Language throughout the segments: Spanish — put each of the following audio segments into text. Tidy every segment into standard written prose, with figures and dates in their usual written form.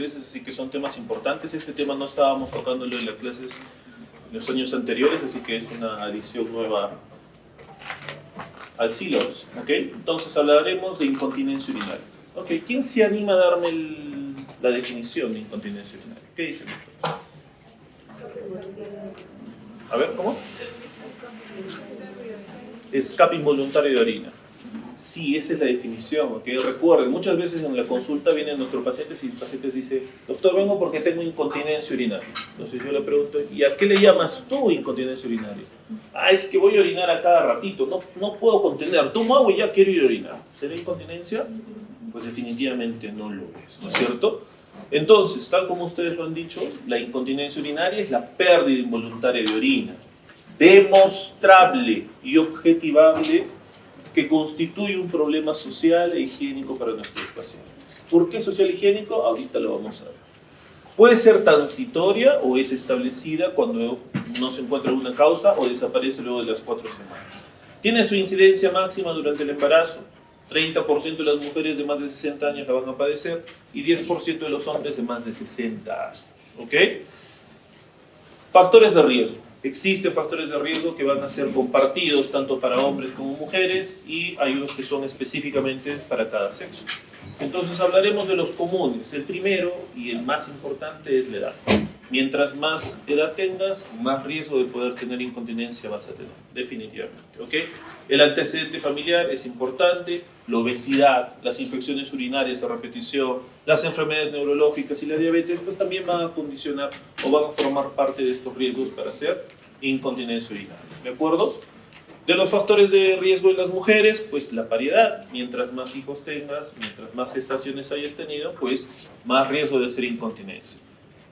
veces, así que son temas importantes. Este tema no estábamos tocándolo en las clases en los años anteriores, así que es una adición nueva al sílabus, ¿ok? Entonces hablaremos de incontinencia urinaria. Ok, ¿quién se anima a darme la definición de incontinencia urinaria? ¿Qué dice el doctor? A ver, ¿cómo? Escape involuntario de orina. Sí, esa es la definición, ¿ok? Recuerden, muchas veces en la consulta vienen nuestros pacientes y el paciente dice: doctor, vengo porque tengo incontinencia urinaria. Entonces yo le pregunto: ¿y a qué le llamas tú incontinencia urinaria? Ah, es que voy a orinar a cada ratito, no puedo contener, tomo agua y ya quiero ir a orinar. ¿Será incontinencia? Pues definitivamente no lo es, ¿no es cierto? Entonces, tal como ustedes lo han dicho, la incontinencia urinaria es la pérdida involuntaria de orina, demostrable y objetivable, que constituye un problema social e higiénico para nuestros pacientes. ¿Por qué social e higiénico? Ahorita lo vamos a ver. Puede ser transitoria o es establecida cuando no se encuentra una causa o desaparece luego de las 4 semanas. Tiene su incidencia máxima durante el embarazo. 30% de las mujeres de más de 60 años la van a padecer y 10% de los hombres de más de 60 años. ¿Ok? Factores de riesgo. Existen factores de riesgo que van a ser compartidos tanto para hombres como mujeres y hay unos que son específicamente para cada sexo. Entonces hablaremos de los comunes. El primero y el más importante es la edad. Mientras más edad tengas, más riesgo de poder tener incontinencia vas a tener, definitivamente. ¿Ok? El antecedente familiar es importante, la obesidad, las infecciones urinarias a repetición, las enfermedades neurológicas y la diabetes, pues también van a condicionar o van a formar parte de estos riesgos para hacer incontinencia urinaria. ¿De acuerdo? De los factores de riesgo en las mujeres, pues la paridad. Mientras más hijos tengas, mientras más gestaciones hayas tenido, pues más riesgo de hacer incontinencia.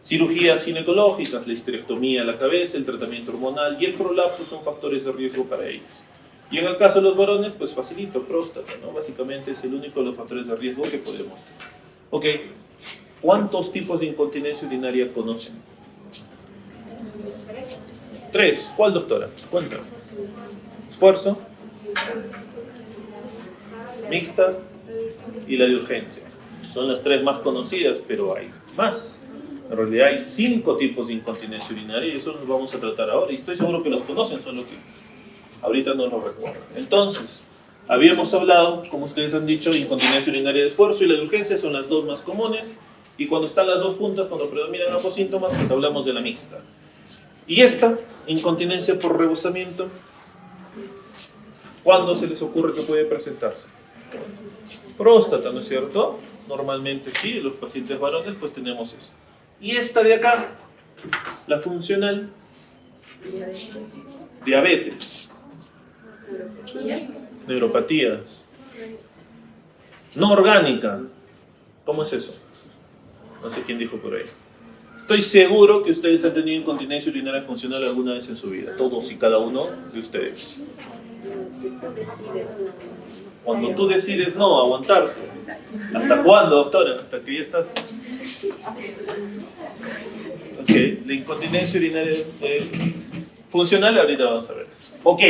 Cirugías ginecológicas, la histerectomía a la cabeza, el tratamiento hormonal y el prolapso son factores de riesgo para ellos. Y en el caso de los varones, pues facilito, próstata, ¿no? Básicamente es el único de los factores de riesgo que podemos tener. Ok, ¿cuántos tipos de incontinencia urinaria conocen? 3. ¿Cuál, doctora? Cuéntame. Esfuerzo, mixta y la de urgencia. Son las 3 más conocidas, pero hay más. En realidad hay 5 tipos de incontinencia urinaria y eso los vamos a tratar ahora. Y estoy seguro que los conocen, solo que ahorita no lo recuerdo. Entonces, habíamos hablado, como ustedes han dicho, incontinencia urinaria de esfuerzo y la de urgencia son las 2 más comunes. Y cuando están las 2 juntas, cuando predominan ambos síntomas, pues hablamos de la mixta. Y esta, incontinencia por rebosamiento, ¿cuándo se les ocurre que puede presentarse? Próstata, ¿no es cierto? Normalmente sí, los pacientes varones pues tenemos eso. Y esta de acá, la funcional, diabetes, neuropatías, no orgánica, ¿cómo es eso? No sé quién dijo por ahí. Estoy seguro que ustedes han tenido incontinencia urinaria funcional alguna vez en su vida, todos y cada uno de ustedes. Cuando tú decides no aguantarte. ¿Hasta cuándo, doctora? ¿Hasta que ya estás? Ok, la incontinencia urinaria funcional, ahorita vamos a ver esto. Ok,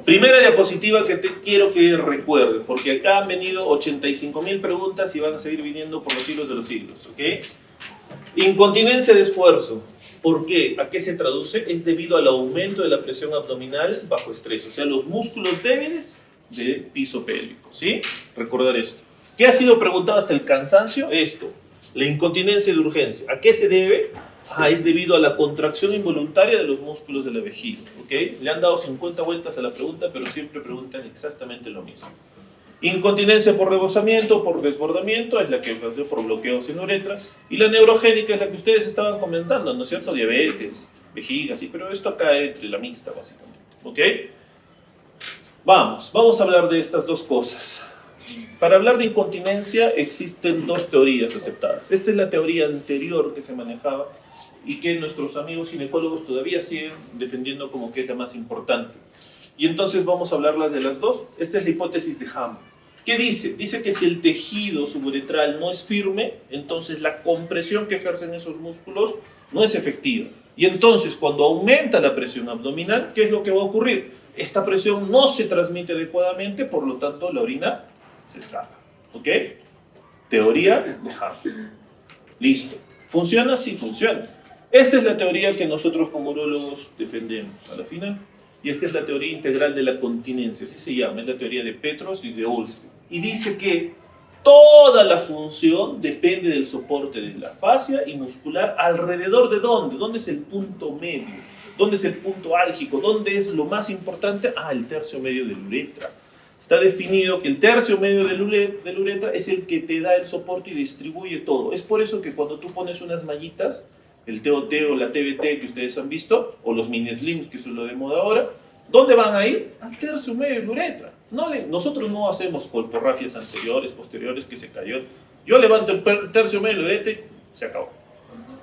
primera diapositiva que quiero que recuerden, porque acá han venido 85.000 preguntas y van a seguir viniendo por los siglos de los siglos. Ok, incontinencia de esfuerzo. ¿Por qué? ¿A qué se traduce? Es debido al aumento de la presión abdominal bajo estrés, o sea, los músculos débiles del piso pélvico, ¿sí? Recordar esto. ¿Qué ha sido preguntado hasta el cansancio? Esto, la incontinencia de urgencia. ¿A qué se debe? Es debido a la contracción involuntaria de los músculos de la vejiga, ¿ok? Le han dado 50 vueltas a la pregunta, pero siempre preguntan exactamente lo mismo. Incontinencia por rebosamiento, por desbordamiento, es la que por bloqueos en uretra. Y la neurogénica es la que ustedes estaban comentando, ¿no es cierto? Diabetes, vejiga, sí, pero esto acá entre la mixta, básicamente. ¿Ok? Vamos a hablar de estas 2 cosas. Para hablar de incontinencia existen 2 teorías aceptadas. Esta es la teoría anterior que se manejaba y que nuestros amigos ginecólogos todavía siguen defendiendo como que es la más importante. Y entonces vamos a hablarlas de las 2. Esta es la hipótesis de Hamm. ¿Qué dice? Dice que si el tejido suburetral no es firme, entonces la compresión que ejercen esos músculos no es efectiva. Y entonces cuando aumenta la presión abdominal, ¿qué es lo que va a ocurrir? Esta presión no se transmite adecuadamente, por lo tanto la orina se escapa. ¿Ok? Teoría de Hamm. Listo. ¿Funciona? Sí, funciona. Esta es la teoría que nosotros como urólogos defendemos a la final. Y esta es la teoría integral de la continencia, así se llama, es la teoría de Petros y de Olsen. Y dice que toda la función depende del soporte de la fascia y muscular alrededor de ¿dónde? ¿Dónde es el punto medio? ¿Dónde es el punto álgico? ¿Dónde es lo más importante? Ah, el tercio medio del uretra. Está definido que el tercio medio del uretra es el que te da el soporte y distribuye todo. Es por eso que cuando tú pones unas mallitas, el TOT o la TBT que ustedes han visto, o los mini slims, que es lo de moda ahora, ¿dónde van a ir? Al tercio medio del uretra. Nosotros no hacemos colporrafias anteriores, posteriores, que se cayó. Yo levanto el tercio medio del uretra y se acabó.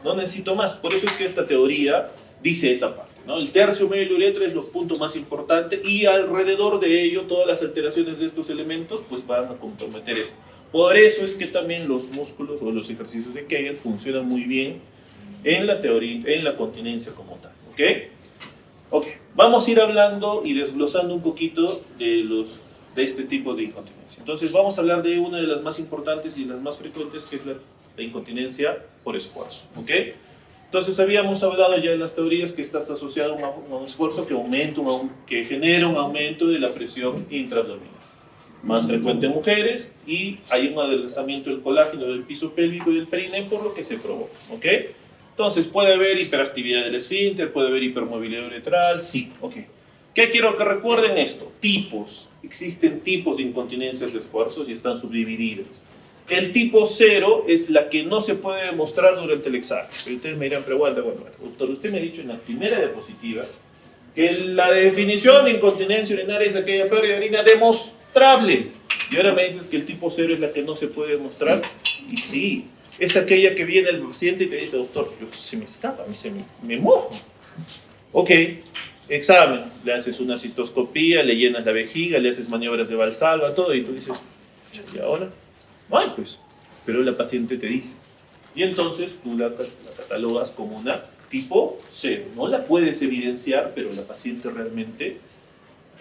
No necesito más. Por eso es que esta teoría dice esa parte, ¿no? El tercio medio del uretra es los puntos más importantes y alrededor de ello todas las alteraciones de estos elementos pues van a comprometer esto. Por eso es que también los músculos o los ejercicios de Kegel funcionan muy bien en la teoría, en la continencia como tal, ¿ok? Ok, vamos a ir hablando y desglosando un poquito de este tipo de incontinencia. Entonces vamos a hablar de una de las más importantes y las más frecuentes, que es la incontinencia por esfuerzo, ¿ok? Entonces habíamos hablado ya en las teorías que está asociado a un esfuerzo que genera un aumento de la presión intraabdominal. Más frecuente en mujeres y hay un adelgazamiento del colágeno del piso pélvico y del perine por lo que se provoca, ¿ok? Entonces, ¿puede haber hiperactividad del esfínter? ¿Puede haber hipermovilidad uretral? Sí, ok. ¿Qué quiero que recuerden esto? Tipos. Existen tipos de incontinencias de esfuerzos y están subdivididas. El tipo 0 es la que no se puede demostrar durante el examen. Pero ustedes me dirán, pero bueno, doctor, usted me ha dicho en la primera diapositiva que la definición de incontinencia urinaria es aquella pérdida de orina demostrable. Y ahora me dices que el tipo 0 es la que no se puede demostrar. Y sí. Es aquella que viene el paciente y te dice, doctor, se me escapa, me mojo. Ok, examen, le haces una cistoscopía, le llenas la vejiga, le haces maniobras de Valsalva, todo, y tú dices, ¿y ahora? Ay, pues, pero la paciente te dice. Y entonces tú la catalogas como una tipo 0. No la puedes evidenciar, pero la paciente realmente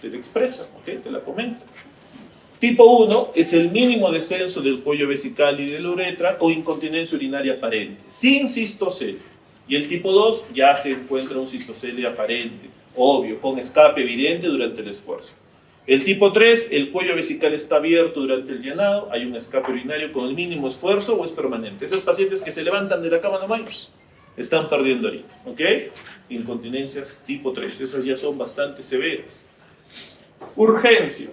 te la expresa, ¿ok? Te la comenta. Tipo 1 es el mínimo descenso del cuello vesical y de la uretra con incontinencia urinaria aparente, sin cistocele. Y el tipo 2 ya se encuentra un cistocele aparente, obvio, con escape evidente durante el esfuerzo. El tipo 3, el cuello vesical está abierto durante el llenado, hay un escape urinario con el mínimo esfuerzo o es permanente. Esos pacientes que se levantan de la cama nomás están perdiendo orina, ¿ok? Incontinencias tipo 3, esas ya son bastante severas. Urgencia.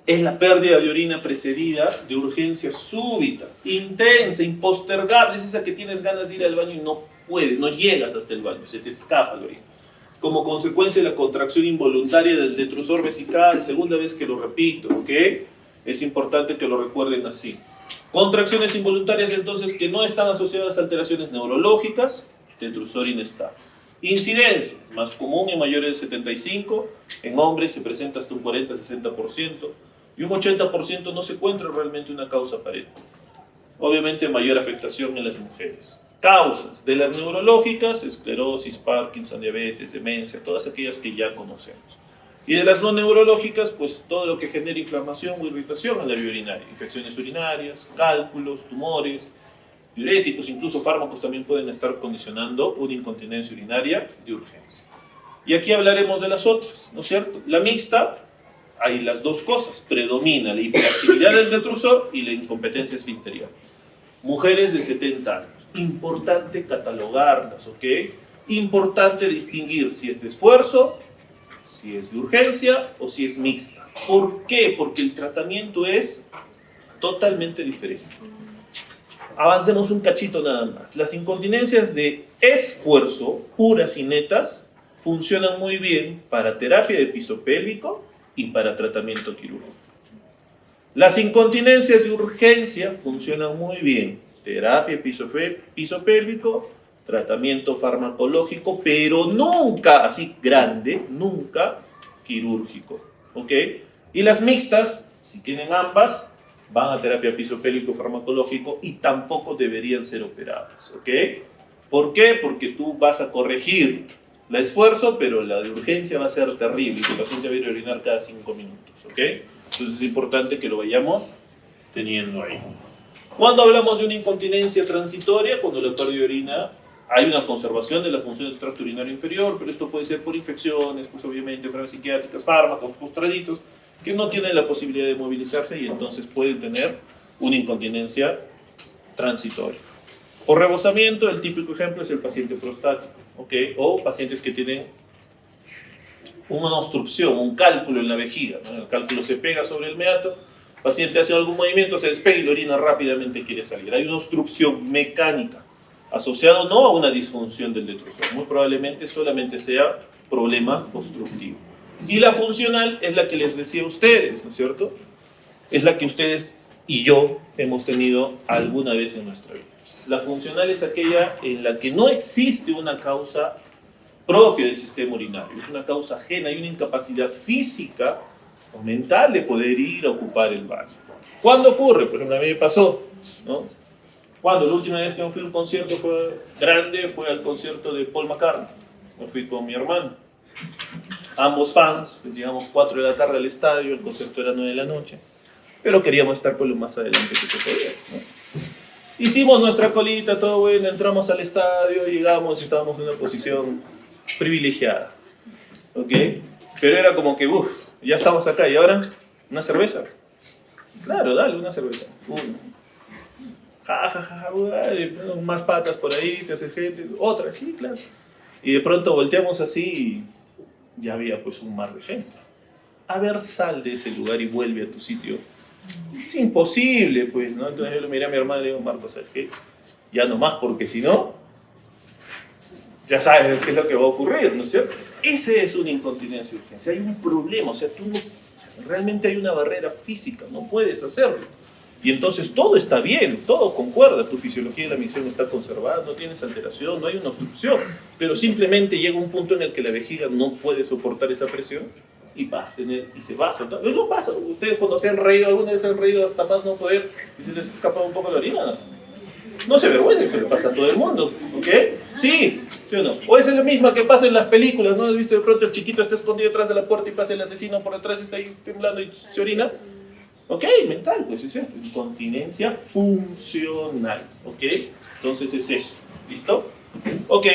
Es la pérdida de orina precedida de urgencia súbita, intensa, impostergable. Es esa que tienes ganas de ir al baño y no puedes, no llegas hasta el baño, se te escapa la orina. Como consecuencia de la contracción involuntaria del detrusor vesical, segunda vez que lo repito, ¿ok? Es importante que lo recuerden así. Contracciones involuntarias entonces que no están asociadas a alteraciones neurológicas, detrusor inestable. Incidencias, más común en mayores de 75, en hombres se presenta hasta un 40-60%, y un 80% no se encuentra realmente una causa aparente. Obviamente mayor afectación en las mujeres. Causas de las neurológicas, esclerosis, Parkinson, diabetes, demencia, todas aquellas que ya conocemos. Y de las no neurológicas, pues todo lo que genera inflamación o irritación en la vía urinaria. Infecciones urinarias, cálculos, tumores, diuréticos, incluso fármacos también pueden estar condicionando una incontinencia urinaria de urgencia. Y aquí hablaremos de las otras, ¿no es cierto? La mixta, hay las dos cosas, predomina la hiperactividad del detrusor y la incompetencia esfinterial. Mujeres de 70 años, importante catalogarlas, ¿ok? Importante distinguir si es de esfuerzo, si es de urgencia o si es mixta. ¿Por qué? Porque el tratamiento es totalmente diferente. Avancemos un cachito nada más. Las incontinencias de esfuerzo, puras y netas, funcionan muy bien para terapia de piso pélvico y para tratamiento quirúrgico. Las incontinencias de urgencia funcionan muy bien. Terapia piso pélvico, tratamiento farmacológico, pero nunca, así grande, nunca quirúrgico. ¿Ok? Y las mixtas, si tienen ambas, van a terapia piso pélvico farmacológico y tampoco deberían ser operadas. ¿Ok? ¿Por qué? Porque tú vas a corregir el esfuerzo, pero la de urgencia va a ser terrible y el paciente va a ir a orinar cada 5 minutos, ¿ok? Entonces es importante que lo vayamos teniendo ahí. Cuando hablamos de una incontinencia transitoria, cuando la pérdida de orina, hay una conservación de la función del tracto urinario inferior, pero esto puede ser por infecciones, pues obviamente enfermedades psiquiátricas, fármacos, postraditos, que no tienen la posibilidad de movilizarse y entonces pueden tener una incontinencia transitoria. Por rebosamiento, el típico ejemplo es el paciente prostático, ¿ok? O pacientes que tienen una obstrucción, un cálculo en la vejiga, ¿no? El cálculo se pega sobre el meato, el paciente hace algún movimiento, se despega y la orina rápidamente quiere salir. Hay una obstrucción mecánica, asociado no a una disfunción del detrusor, muy probablemente solamente sea problema obstructivo. Y la funcional es la que les decía a ustedes, ¿no es cierto? Es la que ustedes y yo hemos tenido alguna vez en nuestra vida. La funcional es aquella en la que no existe una causa propia del sistema urinario, es una causa ajena, hay una incapacidad física o mental de poder ir a ocupar el baño. ¿Cuándo ocurre? Por ejemplo, a mí me pasó, ¿no? Cuando la última vez que me fui a un concierto fue grande, fue al concierto de Paul McCartney. Me fui con mi hermano. Ambos fans, pues llegamos 4 de la tarde al estadio, el concierto era 9 de la noche, pero queríamos estar por lo más adelante que se podía, ¿no? Hicimos nuestra colita, todo bueno, entramos al estadio, llegamos y estábamos en una posición privilegiada, ¿ok? Pero era como que, uff, ya estamos acá, ¿y ahora? ¿Una cerveza? Claro, dale, una cerveza. Una. Ja, ja, ja, más patas por ahí, te haces gente, otra, sí, claro. Y de pronto volteamos así y ya había pues un mar de gente. A ver, sal de ese lugar y vuelve a tu sitio. Es imposible, pues, ¿no? Entonces yo le miré a mi hermano y le digo, Marco, ¿sabes qué? Ya no más, porque si no, ya sabes qué es lo que va a ocurrir, ¿no es cierto? Ese es una incontinencia de urgencia. Hay un problema, o sea, tú no, realmente hay una barrera física, no puedes hacerlo. Y entonces todo está bien, todo concuerda, tu fisiología de la micción está conservada, no tienes alteración, no hay una obstrucción, pero simplemente llega un punto en el que la vejiga no puede soportar esa presión y va a tener, y se va a soltar. No pasa, ustedes cuando se han reído, alguna vez se han reído hasta más no poder y se les escapa un poco la orina. No se avergüencen, se le pasa a todo el mundo, ¿ok? Sí, ¿sí o no? O es la misma que pasa en las películas, ¿no? ¿Has visto de pronto el chiquito está escondido detrás de la puerta y pasa el asesino por detrás y está ahí temblando y se orina? Ok, mental, pues es eso, incontinencia funcional, ok, entonces es eso, ¿listo? Ok,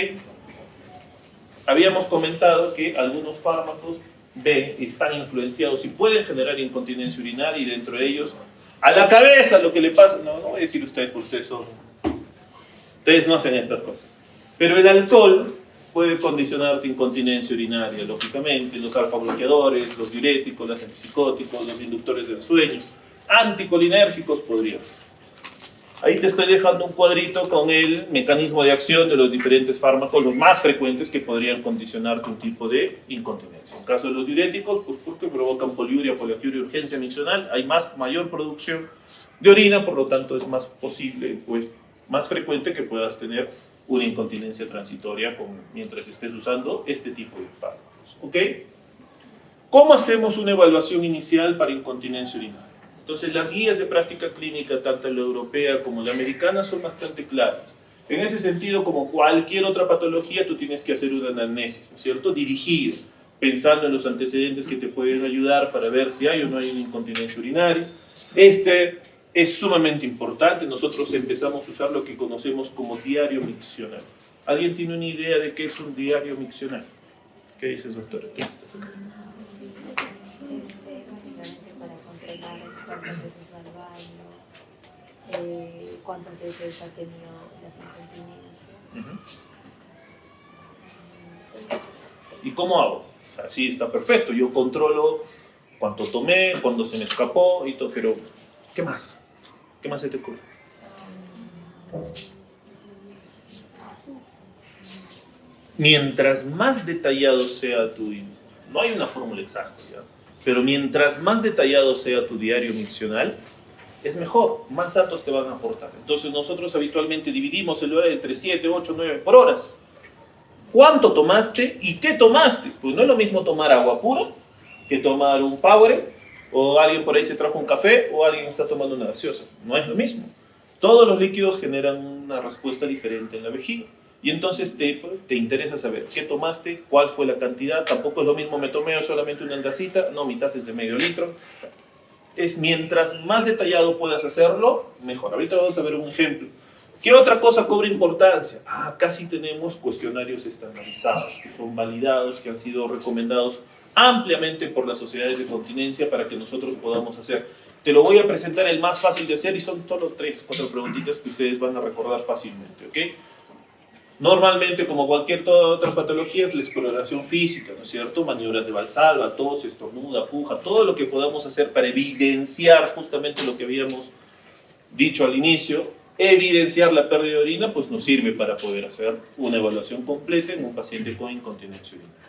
habíamos comentado que algunos fármacos B están influenciados y pueden generar incontinencia urinaria y dentro de ellos, a la cabeza lo que le pasa, no voy a decir ustedes porque ustedes no hacen estas cosas, pero el alcohol puede condicionar tu incontinencia urinaria, lógicamente, los alfa-bloqueadores, los diuréticos, los antipsicóticos, los inductores del sueño, anticolinérgicos podrían ser. Ahí te estoy dejando un cuadrito con el mecanismo de acción de los diferentes fármacos, los más frecuentes que podrían condicionar un tipo de incontinencia. En caso de los diuréticos, pues porque provocan poliuria, poliaquiuria, urgencia miccional, hay mayor producción de orina, por lo tanto es más posible, pues más frecuente que puedas tener una incontinencia transitoria mientras estés usando este tipo de fármacos, ¿ok? ¿Cómo hacemos una evaluación inicial para incontinencia urinaria? Entonces, las guías de práctica clínica, tanto la europea como la americana, son bastante claras. En ese sentido, como cualquier otra patología, tú tienes que hacer una anamnesis, ¿no es cierto? Dirigir, pensando en los antecedentes que te pueden ayudar para ver si hay o no hay una incontinencia urinaria. Este es sumamente importante. Nosotros empezamos a usar lo que conocemos como diario miccional. ¿Alguien tiene una idea de qué es un diario miccional? ¿Qué dices, doctora? Básicamente para controlar cuántas veces va al baño, cuántas veces ha tenido las incontinencias. ¿Y cómo hago? O sea, sí, está perfecto. Yo controlo cuánto tomé, cuándo se me escapó y todo, pero ¿qué más? ¿Qué más se te ocurre? Mientras más detallado sea tu... No hay una fórmula exacta, ¿ya? Pero mientras más detallado sea tu diario miccional, es mejor, más datos te van a aportar. Entonces nosotros habitualmente dividimos el horario entre 7, 8, 9 por horas. ¿Cuánto tomaste y qué tomaste? Pues no es lo mismo tomar agua pura que tomar un Powerade, o alguien por ahí se trajo un café, o alguien está tomando una gaseosa. No es lo mismo. Todos los líquidos generan una respuesta diferente en la vejiga. Y entonces te interesa saber qué tomaste, cuál fue la cantidad. Tampoco es lo mismo me tomé solamente una tacita, no, mi taza es de medio litro. es mientras más detallado puedas hacerlo, mejor. Ahorita vamos a ver un ejemplo. ¿Qué otra cosa cobra importancia? Casi tenemos cuestionarios estandarizados, que son validados, que han sido recomendados ampliamente por las sociedades de continencia para que nosotros podamos hacer. Te lo voy a presentar el más fácil de hacer y son solo 3 o 4 preguntitas que ustedes van a recordar fácilmente, ¿ok? Normalmente, como cualquier otra patología, es la exploración física, ¿no es cierto? Maniobras de Valsalva, tos, estornuda, puja, todo lo que podamos hacer para evidenciar justamente lo que habíamos dicho al inicio. Evidenciar la pérdida de orina, pues nos sirve para poder hacer una evaluación completa en un paciente con incontinencia urinaria.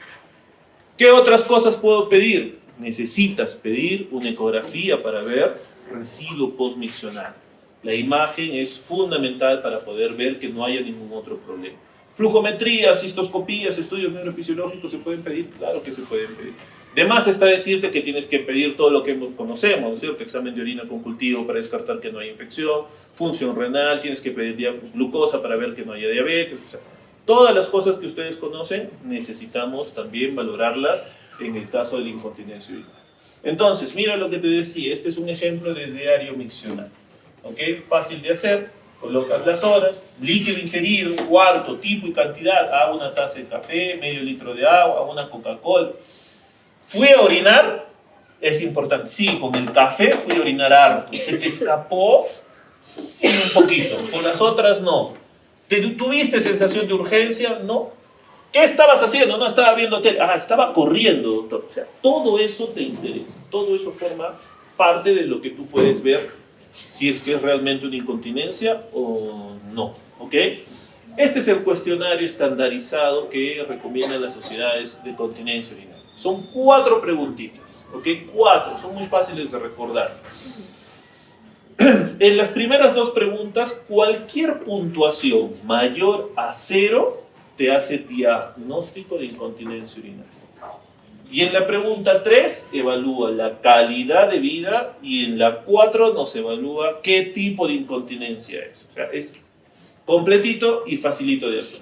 ¿Qué otras cosas puedo pedir? Necesitas pedir una ecografía para ver residuo postmiccional. La imagen es fundamental para poder ver que no haya ningún otro problema. Flujometría, cistoscopías, estudios neurofisiológicos, ¿se pueden pedir? Claro que se pueden pedir. De más está decirte que tienes que pedir todo lo que conocemos, ¿no es cierto? Examen de orina con cultivo para descartar que no hay infección, función renal, tienes que pedir glucosa para ver que no haya diabetes, o sea, todas las cosas que ustedes conocen necesitamos también valorarlas en el caso de la incontinencia urinaria. Entonces, mira lo que te decía, este es un ejemplo de diario miccional, ¿ok? Fácil de hacer, colocas las horas, líquido ingerido, cuarto, tipo y cantidad, una taza de café, medio litro de agua, una Coca-Cola. ¿Fui a orinar? Es importante. Sí, con el café fui a orinar harto. ¿Se te escapó? Sí, un poquito. Con las otras no. ¿Tuviste sensación de urgencia? No. ¿Qué estabas haciendo? No, estaba viendo tele. Estaba corriendo, doctor. O sea, todo eso te interesa. Todo eso forma parte de lo que tú puedes ver si es que es realmente una incontinencia o no. ¿Ok? Este es el cuestionario estandarizado que recomiendan las sociedades de continencia urinaria. Son 4 preguntitas, ¿ok? 4, son muy fáciles de recordar. En las primeras 2 preguntas, cualquier puntuación mayor a 0 te hace diagnóstico de incontinencia urinaria. Y en la pregunta 3 evalúa la calidad de vida y en la 4 nos evalúa qué tipo de incontinencia es. O sea, es completito y facilito de hacer.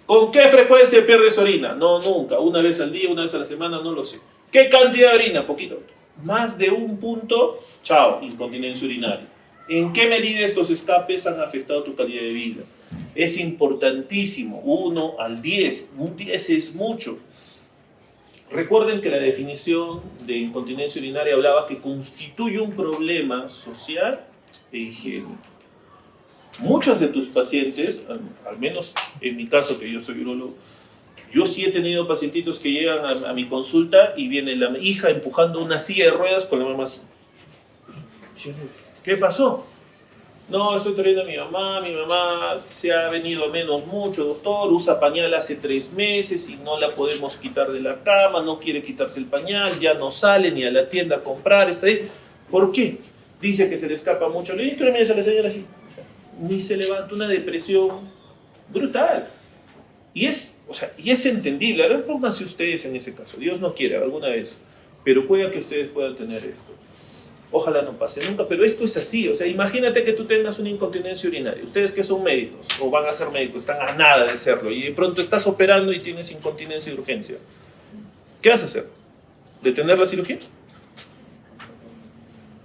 ¿Con qué frecuencia pierdes orina? No, nunca. Una vez al día, una vez a la semana, no lo sé. ¿Qué cantidad de orina? Poquito. Más de un punto, chao, incontinencia urinaria. ¿En qué medida estos escapes han afectado tu calidad de vida? Es importantísimo. 1 al 10. Un 10 es mucho. Recuerden que la definición de incontinencia urinaria hablaba que constituye un problema social e higiénico. Muchos de tus pacientes, al menos en mi caso que yo soy urólogo, yo sí he tenido pacientitos que llegan a mi consulta y viene la hija empujando una silla de ruedas con la mamá así. ¿Qué pasó? No, estoy trayendo a mi mamá se ha venido menos mucho, doctor, usa pañal hace 3 meses y no la podemos quitar de la cama, no quiere quitarse el pañal, ya no sale ni a la tienda a comprar, está ahí. ¿Por qué? Dice que se le escapa mucho. Le digo, mira, la señora así. Ni se levanta, una depresión brutal. Y es entendible. Ahora pónganse ustedes en ese caso. Dios no quiera alguna vez, pero pueda que ustedes puedan tener esto. Ojalá no pase nunca, pero esto es así. O sea, imagínate que tú tengas una incontinencia urinaria. Ustedes que son médicos o van a ser médicos, están a nada de serlo y de pronto estás operando y tienes incontinencia de urgencia. ¿Qué vas a hacer? ¿Detener la cirugía?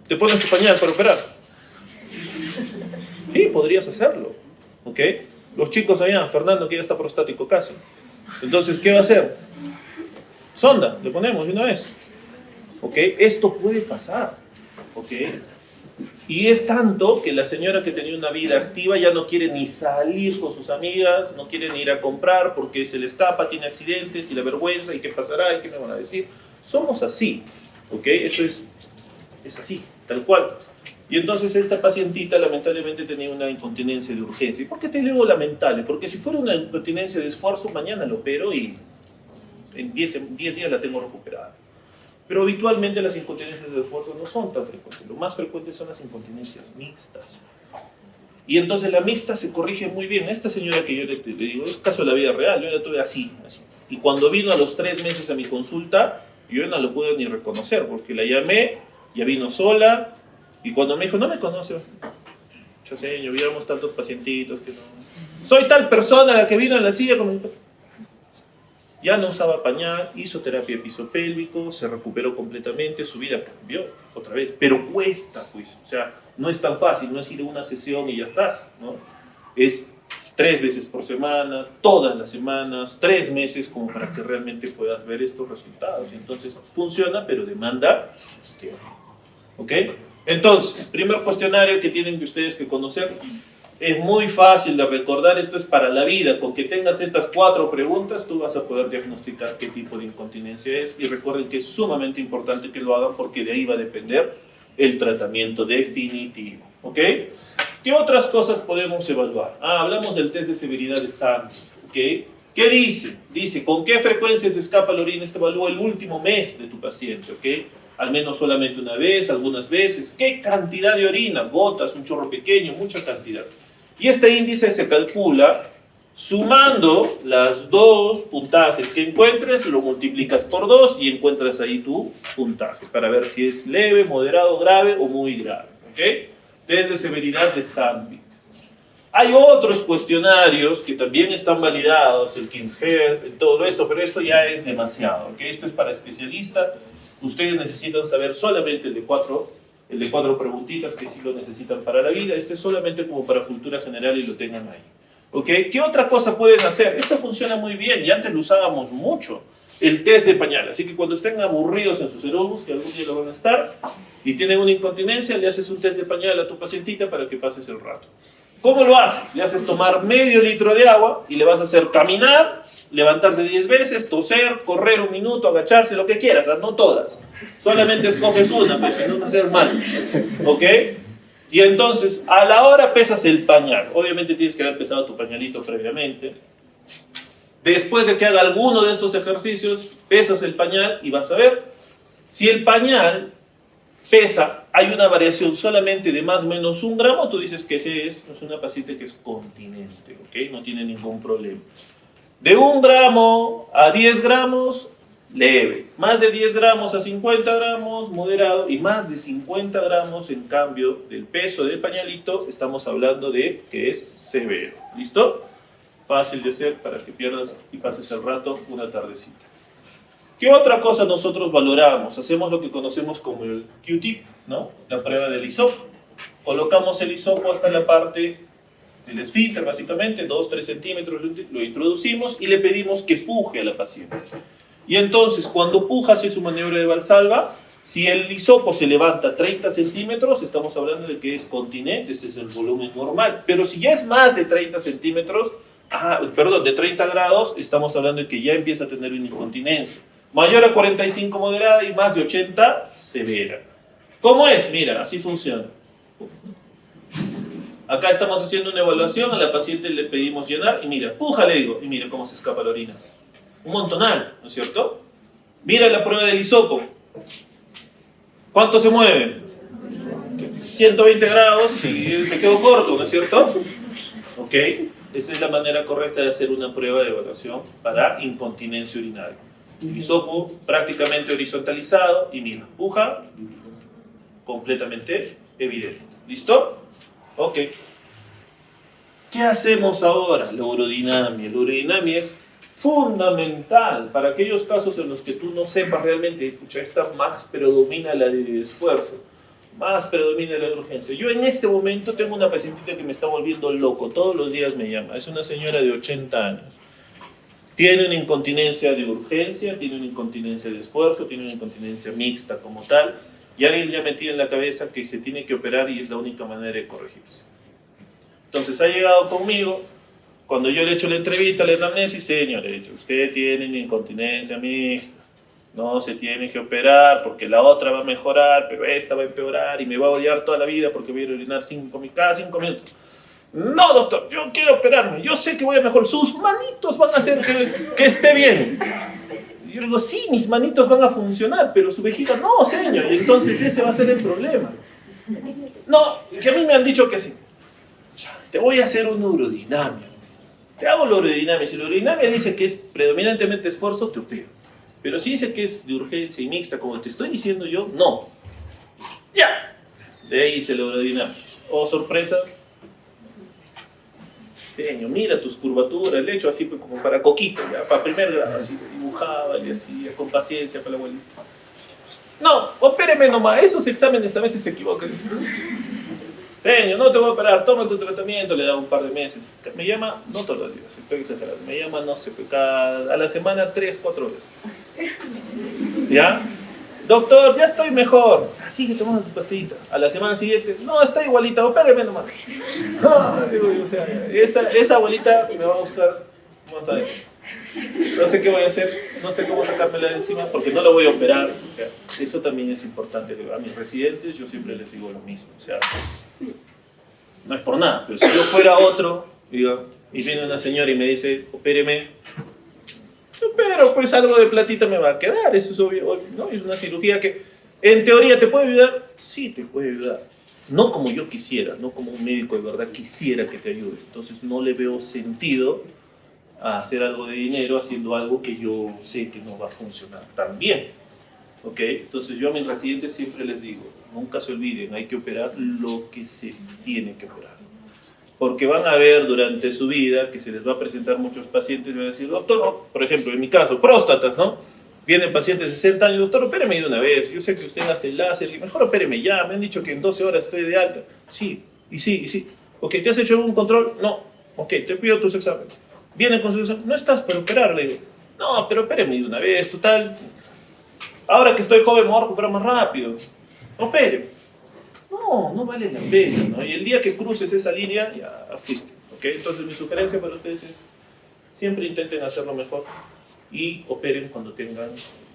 ¿Te pones tu pañal para operar? Sí, podrías hacerlo, ¿ok? Los chicos allá, Fernando que ya está prostático casi. Entonces, ¿qué va a hacer? Sonda, le ponemos de una vez, ¿ok? Esto puede pasar, ¿ok? Y es tanto que la señora que tenía una vida activa ya no quiere ni salir con sus amigas, no quiere ni ir a comprar porque se le escapa, tiene accidentes y la vergüenza y qué pasará y qué me van a decir. Somos así, ¿ok? Eso es así, tal cual. Y entonces esta pacientita lamentablemente tenía una incontinencia de urgencia. ¿Y por qué te digo lamentable? Porque si fuera una incontinencia de esfuerzo, mañana lo opero y en 10 días la tengo recuperada. Pero habitualmente las incontinencias de esfuerzo no son tan frecuentes. Lo más frecuentes son las incontinencias mixtas. Y entonces la mixta se corrige muy bien. Esta señora que yo le digo, es caso de la vida real, yo la tuve así. Y cuando vino a los 3 meses a mi consulta, yo no lo pude ni reconocer, porque la llamé, ya vino sola. Y cuando me dijo, no me conoce, yo sé, yo viéramos tantos pacientitos que no. Soy tal persona la que vino en la silla con mi... Ya no usaba pañal, hizo terapia de piso pélvico, se recuperó completamente, su vida cambió otra vez. Pero cuesta, pues. O sea, no es tan fácil, no es ir a una sesión y ya estás, ¿no? Es 3 veces por semana, todas las semanas, 3 meses, como para que realmente puedas ver estos resultados. Entonces, funciona, pero demanda tiempo. ¿Ok? Entonces, primer cuestionario que tienen que ustedes que conocer. Es muy fácil de recordar, esto es para la vida. Con que tengas estas 4 preguntas, tú vas a poder diagnosticar qué tipo de incontinencia es. Y recuerden que es sumamente importante que lo hagan porque de ahí va a depender el tratamiento definitivo. ¿Ok? ¿Qué otras cosas podemos evaluar? Hablamos del test de severidad de sangre. ¿Ok? ¿Qué dice? Dice, ¿con qué frecuencia se escapa la orina? Este evalúa el último mes de tu paciente. ¿Ok? Al menos solamente una vez, algunas veces. ¿Qué cantidad de orina? Gotas, un chorro pequeño, mucha cantidad. Y este índice se calcula sumando las 2 puntajes que encuentres, lo multiplicas por 2 y encuentras ahí tu puntaje para ver si es leve, moderado, grave o muy grave. ¿Ok? Test de severidad de Sandvik. Hay otros cuestionarios que también están validados, el King's Health, todo esto, pero esto ya es demasiado. ¿Ok? Esto es para especialistas. Ustedes necesitan saber solamente el de 4 preguntitas que sí lo necesitan para la vida. Este es solamente como para cultura general y lo tengan ahí. ¿Ok? ¿Qué otra cosa pueden hacer? Esto funciona muy bien y antes lo usábamos mucho. El test de pañal. Así que cuando estén aburridos en sus erogos, que algún día lo van a estar, y tienen una incontinencia, le haces un test de pañal a tu pacientita para que pases el rato. ¿Cómo lo haces? Le haces tomar medio litro de agua y le vas a hacer caminar, levantarse 10 veces, toser, correr 1 minuto, agacharse, lo que quieras, no todas. Solamente escoges una, pues si no va a ser mal. ¿Ok? Y entonces, a la hora pesas el pañal. Obviamente tienes que haber pesado tu pañalito previamente. Después de que haga alguno de estos ejercicios, pesas el pañal y vas a ver si el pañal pesa, hay una variación solamente de más o menos 1 gramo, tú dices que ese es una paciente que es continente, ¿ok? No tiene ningún problema. De 1 gramo a 10 gramos, leve. Más de 10 gramos a 50 gramos, moderado. Y más de 50 gramos, en cambio, del peso del pañalito, estamos hablando de que es severo. ¿Listo? Fácil de hacer para que pierdas y pases el rato una tardecita. ¿Qué otra cosa nosotros valoramos? Hacemos lo que conocemos como el Q-tip, ¿no? La prueba del hisopo. Colocamos el hisopo hasta la parte del esfínter, básicamente, 2-3 centímetros, lo introducimos y le pedimos que puje a la paciente. Y entonces, cuando puja, hace su maniobra de Valsalva, si el hisopo se levanta 30 centímetros, estamos hablando de que es continente, ese es el volumen normal. Pero si ya es más de 30 centímetros, de 30 grados, estamos hablando de que ya empieza a tener una incontinencia. Mayor a 45 moderada y más de 80 severa. ¿Cómo es? Mira, así funciona. Acá estamos haciendo una evaluación, a la paciente le pedimos llenar y mira, puja le digo, y mira cómo se escapa la orina. Un montonal, ¿no es cierto? Mira la prueba del hisopo. ¿Cuánto se mueve? 120 grados y me quedo corto, ¿no es cierto? ¿Ok? Esa es la manera correcta de hacer una prueba de evaluación para incontinencia urinaria. Hisopo prácticamente horizontalizado y mira, puja completamente evidente. ¿Listo? Ok. ¿Qué hacemos ahora? La urodinamia. La urodinamia es fundamental para aquellos casos en los que tú no sepas realmente, escucha, esta más predomina la de esfuerzo, más predomina la de urgencia. Yo en este momento tengo una pacientita que me está volviendo loco, todos los días me llama, es una señora de 80 años. Tiene una incontinencia de urgencia, tiene una incontinencia de esfuerzo, tiene una incontinencia mixta como tal, y alguien le ha metido en la cabeza que se tiene que operar y es la única manera de corregirse. Entonces ha llegado conmigo, cuando yo le he hecho la entrevista, la anamnesis, señor, le he dicho, usted tiene una incontinencia mixta, no se tiene que operar porque la otra va a mejorar, pero esta va a empeorar y me va a odiar toda la vida porque voy a orinar cada 5 minutos. No, doctor, yo quiero operarme, yo sé que voy a mejorar, sus manitos van a hacer que esté bien. Y yo le digo, sí, mis manitos van a funcionar, pero su vejiga no, señor, y entonces ese va a ser el problema. No, que a mí me han dicho que sí. Te voy a hacer una urodinamia. Te hago la urodinamia. Si la urodinamia dice que es predominantemente esfuerzo, te opero. Pero si dice que es de urgencia y mixta, como te estoy diciendo yo, no. Ya. De ahí hice la urodinamia. Oh, sorpresa. Señor, mira tus curvaturas, le echo así pues, como para coquito, ya, para primer grado, así, dibujaba y así, con paciencia para la abuelita. No, opéreme nomás, esos exámenes a veces se equivocan. Señor, no te voy a operar, toma tu tratamiento, le da un par de meses. Me llama, no todos los días, estoy exagerando, me llama, no sé, a la semana 3, 4 veces. ¿Ya? Doctor, ya estoy mejor. Ah, sigue tomando tu pastillita. A la semana siguiente, no, estoy igualita, opéreme nomás. No, digo, o sea, esa abuelita me va a buscar un montón de tiempo. No sé qué voy a hacer, no sé cómo sacármela de encima porque no la voy a operar. O sea, eso también es importante. A mis residentes yo siempre les digo lo mismo. O sea, no es por nada, pero si yo fuera otro, digo, y viene una señora y me dice, opéreme, pero pues algo de platita me va a quedar, eso es obvio, ¿no? Es una cirugía que en teoría te puede ayudar, sí te puede ayudar. No como yo quisiera, no como un médico de verdad quisiera que te ayude. Entonces no le veo sentido a hacer algo de dinero haciendo algo que yo sé que no va a funcionar tan bien. ¿Ok? Entonces yo a mis residentes siempre les digo, nunca se olviden, hay que operar lo que se tiene que operar. Porque van a ver durante su vida que se les va a presentar muchos pacientes y van a decir, doctor, por ejemplo, en mi caso, próstatas, ¿no? Vienen pacientes de 60 años, doctor, opéreme de una vez, yo sé que usted hace el láser y mejor opéreme ya, me han dicho que en 12 horas estoy de alta. Sí, y sí, y sí. Ok, ¿te has hecho algún control? No. Ok, te pido tus exámenes. Vienen con sus exámenes, no estás para operar, le digo. No, pero opéreme de una vez, total. Ahora que estoy joven me voy a recuperar más rápido. Opéreme. No, no vale la pena, ¿no? Y el día que cruces esa línea, ya fuiste, ¿ok? Entonces mi sugerencia para ustedes es, siempre intenten hacerlo mejor y operen cuando tengan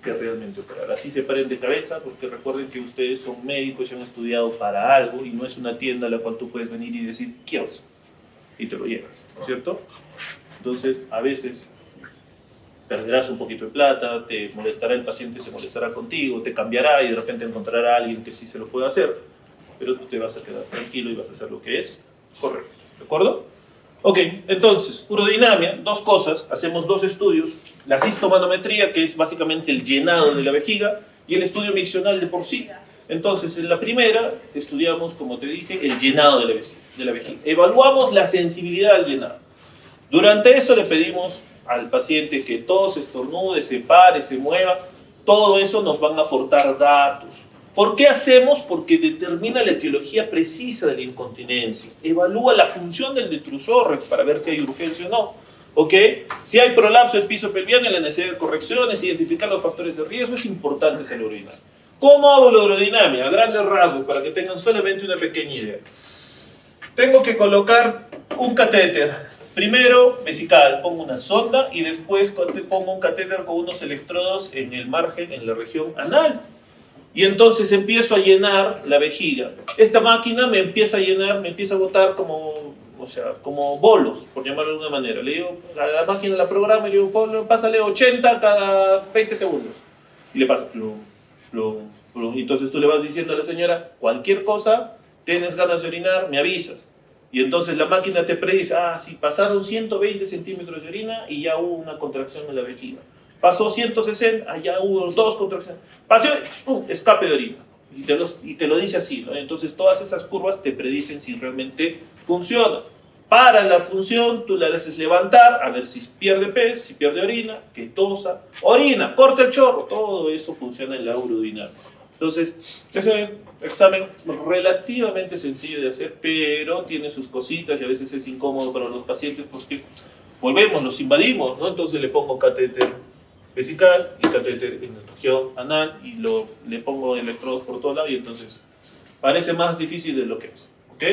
que realmente operar. Así se paren de cabeza, porque recuerden que ustedes son médicos y han estudiado para algo y no es una tienda a la cual tú puedes venir y decir, quiero eso, y te lo llevas, ¿no es cierto? Entonces, a veces perderás un poquito de plata, te molestará el paciente, se molestará contigo, te cambiará y de repente encontrará a alguien que sí se lo pueda hacer, pero tú te vas a quedar tranquilo y vas a hacer lo que es correcto, ¿de acuerdo? Ok, entonces, urodinamia, dos cosas, hacemos dos estudios, lacistomanometría, que es básicamente el llenado de la vejiga, y el estudio miccional de por sí. Entonces, en la primera, estudiamos, como te dije, el llenado de la vejiga. Evaluamos la sensibilidad al llenado. Durante eso le pedimos al paciente que tose, estornude, se pare, se mueva, todo eso nos van a aportar datos. ¿Por qué hacemos? Porque determina la etiología precisa de la incontinencia. Evalúa la función del detrusor para ver si hay urgencia o no. ¿Ok? Si hay prolapso del piso pelviano y la necesidad de correcciones, identificar los factores de riesgo, es importante esa urodinamia. ¿Cómo hago la urodinamia? A grandes rasgos, para que tengan solamente una pequeña idea. Tengo que colocar un catéter. Primero, vesical, pongo una sonda y después pongo un catéter con unos electrodos en el margen, en la región anal. Y entonces empiezo a llenar la vejiga. Esta máquina me empieza a llenar, me empieza a botar como, o sea, como bolos, por llamarlo de una manera. Le digo, a la máquina la programa y le digo, pásale 80 cada 20 segundos. Y le pasa, plum, plum, plum. Y entonces tú le vas diciendo a la señora, cualquier cosa, tienes ganas de orinar, me avisas. Y entonces la máquina te predice, sí, pasaron 120 centímetros de orina y ya hubo una contracción en la vejiga. Pasó 160, ya hubo dos contracciones. Pasó, escape de orina. Y te lo dice así, ¿no? Entonces todas esas curvas te predicen si realmente funciona. Para la función, tú la haces levantar, a ver si pierde pez, si pierde orina, que tosa, orina, corta el chorro. Todo eso funciona en la urodinamia. Entonces, es un examen relativamente sencillo de hacer, pero tiene sus cositas y a veces es incómodo para los pacientes porque volvemos, los invadimos, ¿no? Entonces le pongo catéter vesical y catéter en la región anal y le pongo electrodos por todo lado y entonces parece más difícil de lo que es. ¿Ok?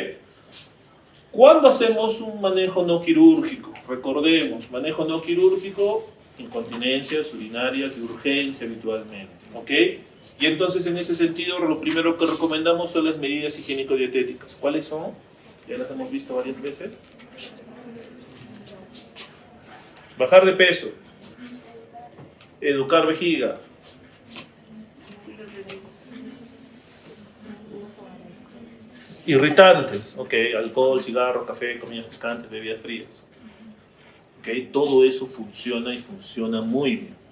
¿Cuándo hacemos un manejo no quirúrgico? Recordemos, manejo no quirúrgico, incontinencias urinarias de urgencia habitualmente. ¿Ok? Y entonces en ese sentido lo primero que recomendamos son las medidas higiénico-dietéticas. ¿Cuáles son? Ya las hemos visto varias veces. Bajar de peso. Educar vejiga. Irritantes, ok, alcohol, cigarro, café, comidas picantes, bebidas frías. Ok, todo eso funciona y funciona muy bien.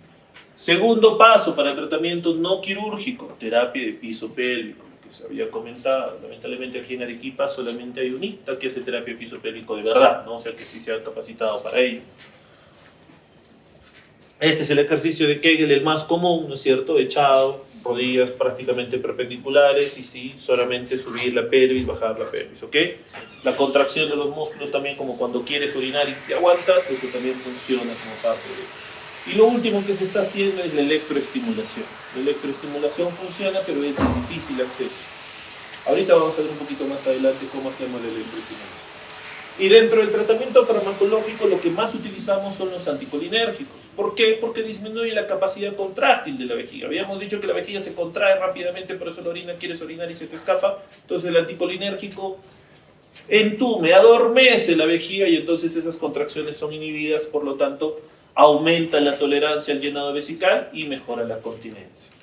Segundo paso para tratamiento no quirúrgico, terapia de piso pélvico, que les había comentado, lamentablemente aquí en Arequipa solamente hay un INTA que hace terapia piso pélvico de verdad, ¿no? O sea que sí se han capacitado para ello. Este es el ejercicio de Kegel, el más común, ¿no es cierto? Echado, rodillas prácticamente perpendiculares y sí, solamente subir la pelvis, bajar la pelvis, ¿ok? La contracción de los músculos también, como cuando quieres orinar y te aguantas, eso también funciona como parte de... Y lo último que se está haciendo es la electroestimulación. La electroestimulación funciona, pero es de difícil acceso. Ahorita vamos a ver un poquito más adelante cómo hacemos la electroestimulación. Y dentro del tratamiento farmacológico lo que más utilizamos son los anticolinérgicos. ¿Por qué? Porque disminuye la capacidad contráctil de la vejiga. Habíamos dicho que la vejiga se contrae rápidamente, por eso la orina quieres orinar y se te escapa. Entonces el anticolinérgico entume, adormece la vejiga y entonces esas contracciones son inhibidas, por lo tanto aumenta la tolerancia al llenado vesical y mejora la continencia.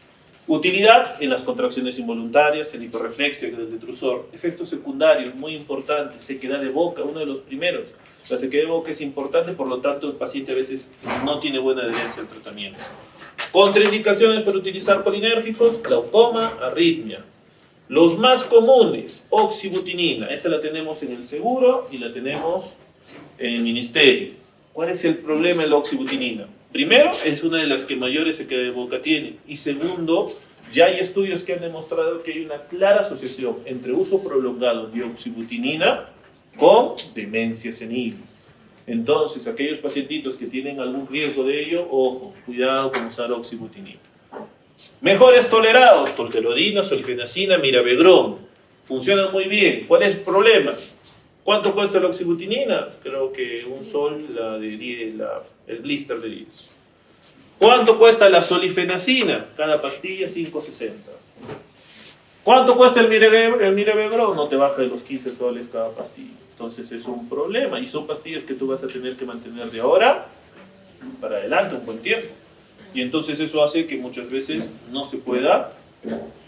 Utilidad en las contracciones involuntarias, en hiperreflexia del detrusor. Efectos secundarios muy importantes, sequedad de boca, uno de los primeros. La sequedad de boca es importante, por lo tanto el paciente a veces no tiene buena adherencia al tratamiento. Contraindicaciones para utilizar colinérgicos, glaucoma, arritmia. Los más comunes, oxibutinina, esa la tenemos en el seguro y la tenemos en el ministerio. ¿Cuál es el problema de la oxibutinina? Primero, es una de las que mayores sequedad de boca tiene. Y segundo, ya hay estudios que han demostrado que hay una clara asociación entre uso prolongado de oxibutinina con demencia senil. Entonces, aquellos pacientitos que tienen algún riesgo de ello, ojo, cuidado con usar oxibutinina. Mejores tolerados, tolterodina, solifenacina, mirabegrón. Funcionan muy bien. ¿Cuál es el problema? ¿Cuánto cuesta la oxibutinina? Creo que un sol, el blister de 10. ¿Cuánto cuesta la solifenacina? Cada pastilla, 5.60. ¿Cuánto cuesta el mirabegrón? No te baja de los 15 soles cada pastilla. Entonces es un problema y son pastillas que tú vas a tener que mantener de ahora para adelante un buen tiempo. Y entonces eso hace que muchas veces no se pueda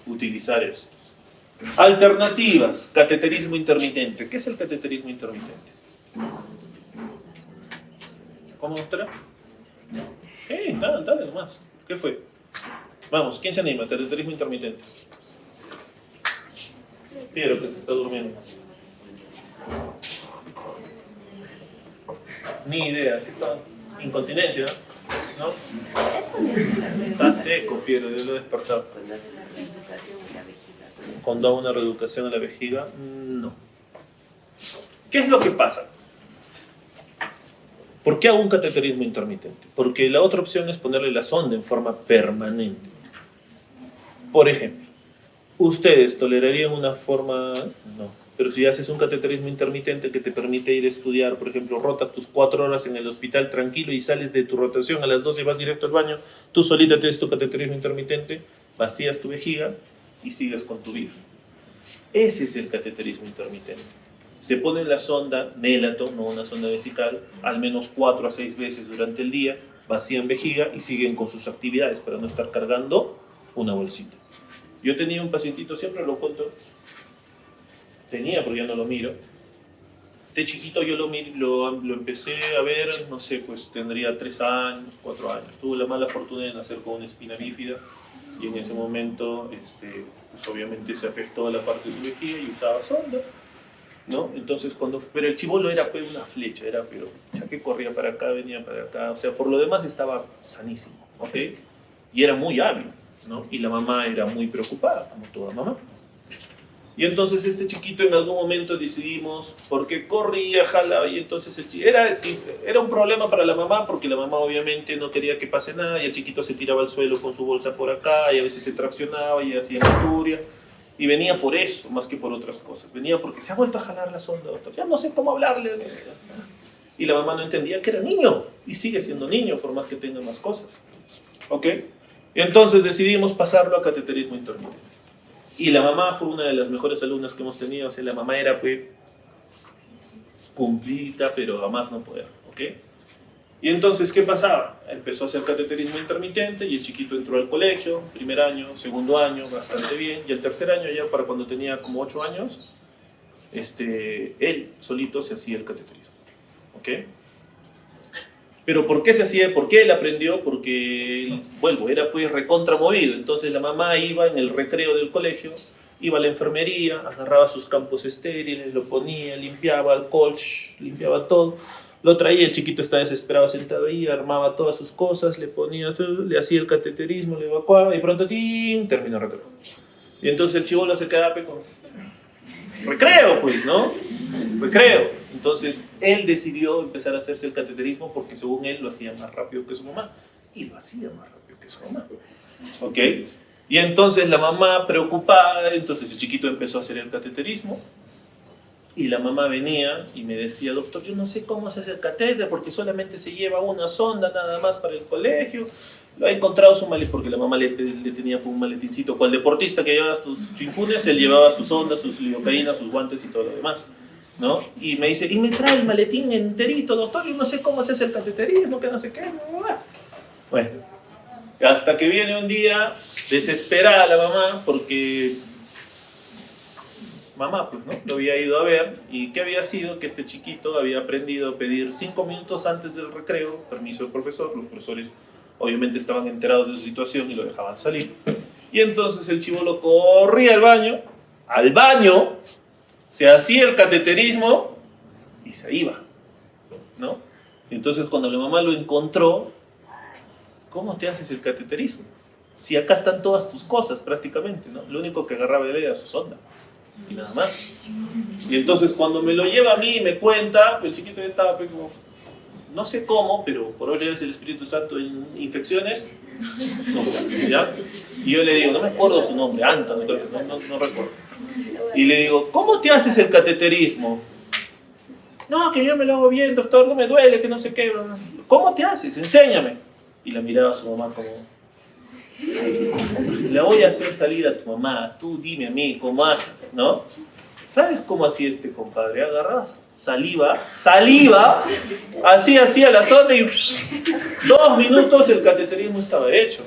utilizar estos. Alternativas, cateterismo intermitente. ¿Qué es el cateterismo intermitente? ¿Cómo, doctora? Dale nomás. ¿Qué fue? Vamos, ¿quién se anima? Cateterismo intermitente. Piero, que está durmiendo. Ni idea. ¿Qué está? Incontinencia, ¿no? Está seco, Piero, yo lo he despertado. Cuando da una reeducación a la vejiga, no. ¿Qué es lo que pasa? ¿Por qué hago un cateterismo intermitente? Porque la otra opción es ponerle la sonda en forma permanente. Por ejemplo, ¿ustedes tolerarían una forma? No. Pero si haces un cateterismo intermitente que te permite ir a estudiar, por ejemplo, rotas tus 4 horas en el hospital tranquilo y sales de tu rotación a las 12 y vas directo al baño, tú solita tienes tu cateterismo intermitente, vacías tu vejiga y sigues con tu vida. Ese es el cateterismo intermitente. Se pone la sonda Nelaton, no una sonda vesical, al menos 4 a 6 veces durante el día, vacían vejiga y siguen con sus actividades para no estar cargando una bolsita. Yo tenía un pacientito, siempre lo cuento, porque ya no lo miro. De chiquito yo lo empecé a ver, no sé, pues tendría 3 años, 4 años. Tuve la mala fortuna de nacer con una espina bífida y en ese momento, pues obviamente se afectó a la parte de su vejiga y usaba sonda, ¿no? Entonces pero el chibolo era pues una flecha, que corría para acá, venía para acá, o sea, por lo demás estaba sanísimo, ¿ok? Y era muy hábil, ¿no? Y la mamá era muy preocupada, como toda mamá. Y entonces este chiquito en algún momento decidimos, porque corría, jalaba, y entonces era un problema para la mamá, porque la mamá obviamente no quería que pase nada, y el chiquito se tiraba al suelo con su bolsa por acá, y a veces se traccionaba, y hacía turia, y venía por eso, más que por otras cosas. Venía porque se ha vuelto a jalar la sonda, doctor. Ya no sé cómo hablarle. Y la mamá no entendía que era niño, y sigue siendo niño, por más que tenga más cosas. ¿Ok? Y entonces decidimos pasarlo a cateterismo intermitente. Y la mamá fue una de las mejores alumnas que hemos tenido. O sea, la mamá era pues cumplida, pero a más no poder, ¿ok? Y entonces, ¿qué pasaba? Empezó a hacer cateterismo intermitente y el chiquito entró al colegio, primer año, segundo año, bastante bien. Y el tercer año, ya para cuando tenía como 8 años, él solito se hacía el cateterismo, ¿ok? Pero ¿por qué se hacía? ¿Por qué él aprendió? Porque, era pues recontramovido. Entonces la mamá iba en el recreo del colegio iba a la enfermería, agarraba sus campos estériles, lo ponía, limpiaba alcohol, limpiaba todo. Lo traía, el chiquito estaba desesperado sentado ahí, armaba todas sus cosas, le ponía, le hacía el cateterismo, le evacuaba y pronto ¡ting! Terminó el recreo. Y entonces el chibolo se quedaba con recreo, pues, ¿no? Recreo. Entonces él decidió empezar a hacerse el cateterismo porque según él lo hacía más rápido que su mamá. Y lo hacía más rápido que su mamá. ¿Ok? Y entonces la mamá preocupada, entonces el chiquito empezó a hacer el cateterismo. Y la mamá venía y me decía, doctor, yo no sé cómo se hace el catéter porque solamente se lleva una sonda nada más para el colegio. Lo ha encontrado su maletín, porque la mamá le tenía un maletincito. Cual deportista que llevaba sus chimpunes, él llevaba sus sondas, sus lidocaínas, sus guantes y todo lo demás, ¿no? Y me dice, y me trae el maletín enterito, doctor, yo no sé cómo se hace el cateterismo, que no sé qué. Bueno, hasta que viene un día desesperada la mamá porque... mamá, pues, ¿no? Lo había ido a ver y ¿qué había sido? Que este chiquito había aprendido a pedir 5 minutos antes del recreo, permiso del profesor, los profesores obviamente estaban enterados de su situación y lo dejaban salir. Y entonces el chibolo corría al baño, se hacía el cateterismo y se iba, ¿no? Entonces cuando la mamá lo encontró, ¿cómo te haces el cateterismo? Si acá están todas tus cosas prácticamente, ¿no? Lo único que agarraba él era su sonda. Y nada más. Y entonces cuando me lo lleva a mí y me cuenta, el chiquito ya estaba como, no sé cómo, pero por obra es el Espíritu Santo en infecciones, no, ¿ya? Y yo le digo, no me acuerdo su nombre, Anton, no recuerdo. Y le digo, ¿cómo te haces el cateterismo? No, que yo me lo hago bien, doctor, no me duele, que no sé qué. ¿Cómo te haces? Enséñame. Y la miraba a su mamá como, la voy a hacer salir a tu mamá, tú dime a mí cómo haces, ¿no? ¿Sabes cómo hacía este compadre? Agarrabas saliva, así hacía la sonda y 2 minutos el cateterismo estaba hecho,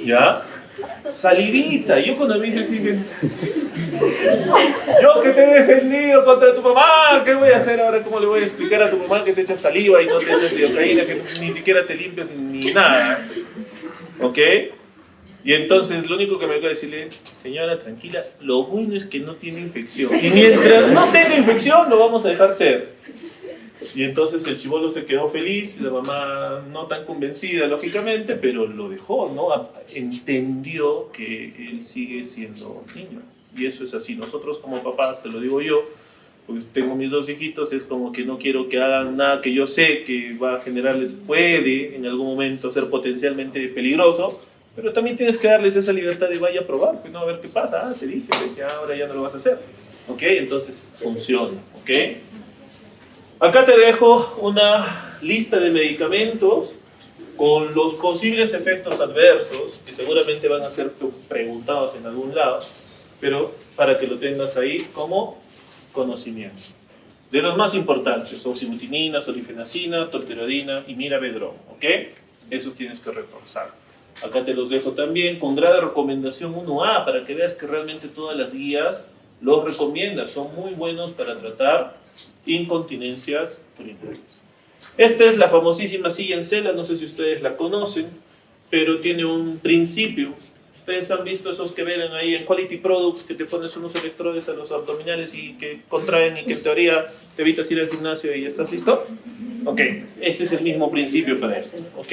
¿ya? Salivita, yo cuando me dice así que... yo que te he defendido contra tu mamá, ¿qué voy a hacer ahora? ¿Cómo le voy a explicar a tu mamá que te echas saliva y no te echas lidocaína, que ni siquiera te limpias ni nada? ¿Ok? Y entonces lo único que me queda decirle, señora, tranquila, lo bueno es que no tiene infección. Y mientras no tenga infección, lo vamos a dejar ser. Y entonces el chibolo se quedó feliz, la mamá no tan convencida, lógicamente, pero lo dejó, ¿no? Entendió que él sigue siendo niño. Y eso es así. Nosotros como papás, te lo digo yo, pues tengo mis 2 hijitos, es como que no quiero que hagan nada que yo sé que va a generarles, puede en algún momento ser potencialmente peligroso, pero también tienes que darles esa libertad de vaya a probar, pues no, a ver qué pasa, te dije, pues ya, ahora ya no lo vas a hacer, ¿ok? Entonces funciona, ¿ok? Acá te dejo una lista de medicamentos con los posibles efectos adversos, que seguramente van a ser preguntados en algún lado, pero para que lo tengas ahí como conocimiento. De los más importantes, oxibutinina, solifenacina, tolterodina y miravedrón, ¿ok? Esos tienes que reforzar. Acá te los dejo también con grado de recomendación 1A para que veas que realmente todas las guías los recomiendan. Son muy buenos para tratar incontinencias urinarias. Esta es la famosísima silla en cela, no sé si ustedes la conocen, pero tiene un principio. Ustedes han visto esos que ven ahí en Quality Products, que te pones unos electrodes a los abdominales y que contraen y que en teoría te evitas ir al gimnasio y ya estás listo. Ok, este es el mismo principio para esto. Ok.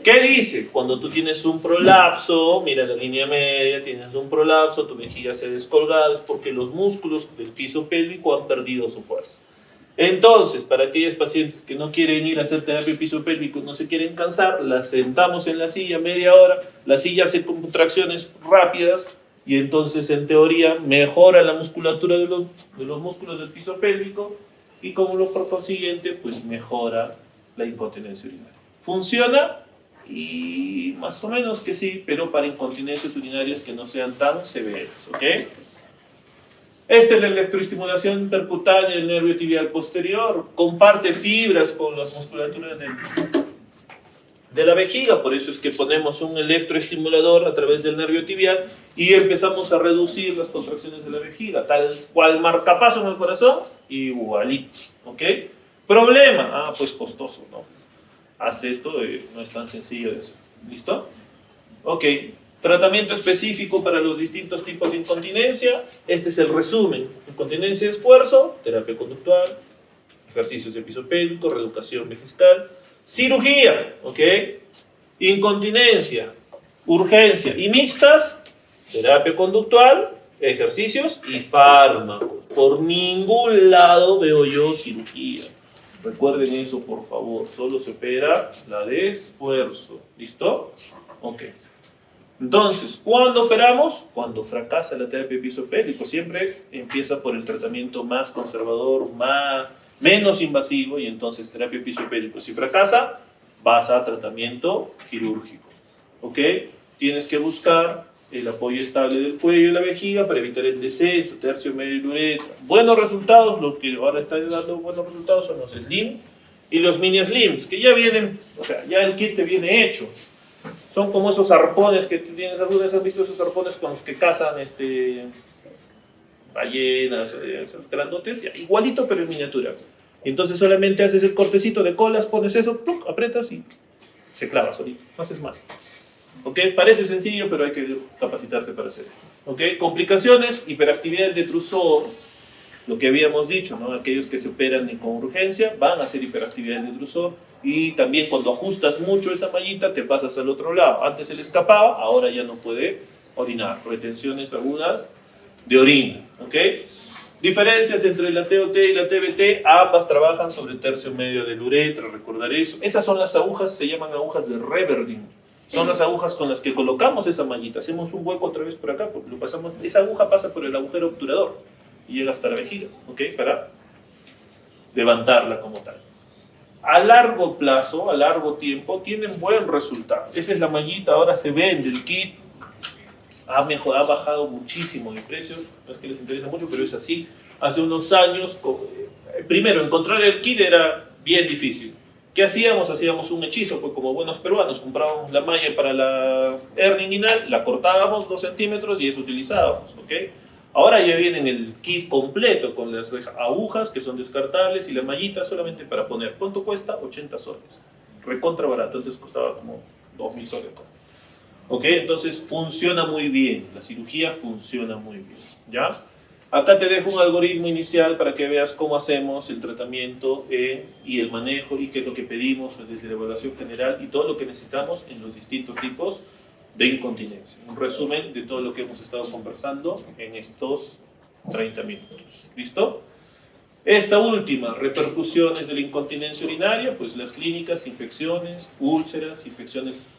¿Qué dice? Cuando tú tienes un prolapso, mira la línea media, tienes un prolapso, tu vejiga se ha descolgado, es porque los músculos del piso pélvico han perdido su fuerza. Entonces, para aquellos pacientes que no quieren ir a hacer terapia de piso pélvico, no se quieren cansar, las sentamos en la silla media hora, la silla hace contracciones rápidas y entonces en teoría mejora la musculatura de los músculos del piso pélvico y como lo por consiguiente, pues mejora la incontinencia urinaria. ¿Funciona? Y más o menos que sí, pero para incontinencias urinarias que no sean tan severas, ¿ok? Esta es la electroestimulación percutánea del nervio tibial posterior. Comparte fibras con las musculaturas de la vejiga, por eso es que ponemos un electroestimulador a través del nervio tibial y empezamos a reducir las contracciones de la vejiga, tal cual marcapaso en el corazón, igualito, ¿ok? Problema, pues costoso, ¿no? Hazte esto, no es tan sencillo de hacer. ¿Listo? Ok. Tratamiento específico para los distintos tipos de incontinencia. Este es el resumen. Incontinencia de esfuerzo, terapia conductual, ejercicios de piso pélvico, reeducación vesical, cirugía, ¿ok? Incontinencia, urgencia y mixtas, terapia conductual, ejercicios y fármacos. Por ningún lado veo yo cirugía. Recuerden eso, por favor. Solo se opera la de esfuerzo. ¿Listo? Ok. Entonces, ¿cuándo operamos? Cuando fracasa la terapia de piso pélvico. Siempre empieza por el tratamiento más conservador, menos invasivo, y entonces terapia de piso pélvico. Si fracasa, vas a tratamiento quirúrgico. ¿Ok? Tienes que buscar el apoyo estable del cuello y la vejiga para evitar el descenso, tercio medio y uretra. Buenos resultados, lo que ahora está dando buenos resultados son los slim y los mini slims, que ya vienen, o sea, ya el kit te viene hecho. Son como esos arpones que tienes, algunas veces han visto esos arpones con los que cazan ballenas, esos grandotes, ya, igualito pero en miniatura. Y entonces solamente haces el cortecito de colas, pones eso, ¡pluc!, aprietas y se clava solito, no haces más. ¿Ok? Parece sencillo, pero hay que capacitarse para hacerlo. ¿Ok? Complicaciones, hiperactividad del detrusor, lo que habíamos dicho, ¿no? Aquellos que se operan con urgencia van a hacer hiperactividad del detrusor, y también cuando ajustas mucho esa mallita te pasas al otro lado. Antes él escapaba, ahora ya no puede orinar. Retenciones agudas de orina. ¿Ok? Diferencias entre la TOT y la TBT, ambas trabajan sobre el tercio medio del uretra, recordar eso. Esas son las agujas, se llaman agujas de Reverding. Son las agujas con las que colocamos esa mallita. Hacemos un hueco otra vez por acá, porque lo pasamos, esa aguja pasa por el agujero obturador y llega hasta la vejiga, ¿ok? Para levantarla como tal. A largo plazo, a largo tiempo, tienen buen resultado. Esa es la mallita, ahora se vende el kit. Ha bajado muchísimo de precio, no es que les interesa mucho, pero es así. Hace unos años, primero, encontrar el kit era bien difícil. ¿Qué hacíamos? Hacíamos un hechizo, pues como buenos peruanos, comprábamos la malla para la hernia inguinal, la cortábamos 2 centímetros y eso utilizábamos, ¿ok? Ahora ya viene en el kit completo con las agujas que son descartables y la mallita solamente para poner. ¿Cuánto cuesta? 80 soles. Recontra barato, entonces costaba como 2.000 soles. ¿Ok? Entonces funciona muy bien, la cirugía funciona muy bien, ¿ya? Acá te dejo un algoritmo inicial para que veas cómo hacemos el tratamiento y el manejo y qué es lo que pedimos desde la evaluación general y todo lo que necesitamos en los distintos tipos de incontinencia. Un resumen de todo lo que hemos estado conversando en estos 30 minutos. ¿Listo? Esta última, repercusiones de la incontinencia urinaria, pues las clínicas, infecciones, úlceras, infecciones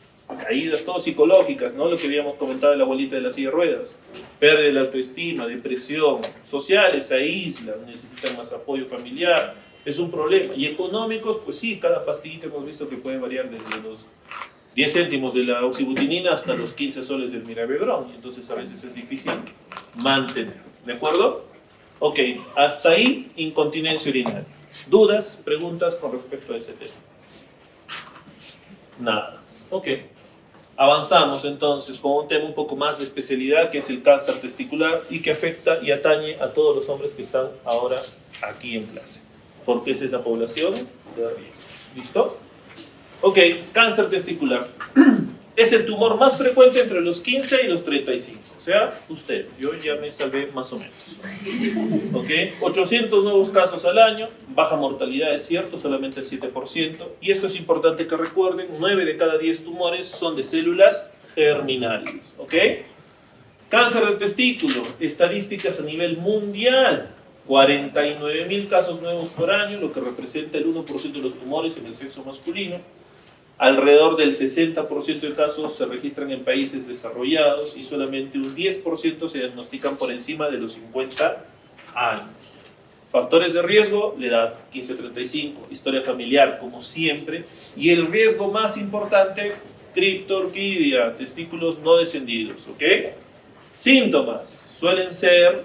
caídas, todo psicológicas, ¿no? Lo que habíamos comentado de la abuelita de la silla de ruedas, pérdida de la autoestima, depresión, sociales, se aíslan, necesitan más apoyo familiar, es un problema. Y económicos, pues sí, cada pastillita hemos visto que puede variar desde los 10 céntimos de la oxibutinina hasta los 15 soles del mirabegrón, entonces a veces es difícil mantener, ¿de acuerdo? Ok, hasta ahí incontinencia urinaria. ¿Dudas, preguntas con respecto a ese tema? Nada. Ok. Avanzamos entonces con un tema un poco más de especialidad, que es el cáncer testicular y que afecta y atañe a todos los hombres que están ahora aquí en clase, porque esa es la población de riesgo. ¿Listo? Ok, cáncer testicular. Es el tumor más frecuente entre los 15 y los 35. O sea, usted, yo ya me salvé más o menos. Ok, 800 nuevos casos al año, baja mortalidad, es cierto, solamente el 7%. Y esto es importante que recuerden, 9 de cada 10 tumores son de células germinales. Ok, cáncer de testículo, estadísticas a nivel mundial. 49.000 casos nuevos por año, lo que representa el 1% de los tumores en el sexo masculino. Alrededor del 60% de casos se registran en países desarrollados y solamente un 10% se diagnostican por encima de los 50 años. Factores de riesgo, la edad 15-35, historia familiar como siempre, y el riesgo más importante, criptorquidia, testículos no descendidos, ¿ok? Síntomas suelen ser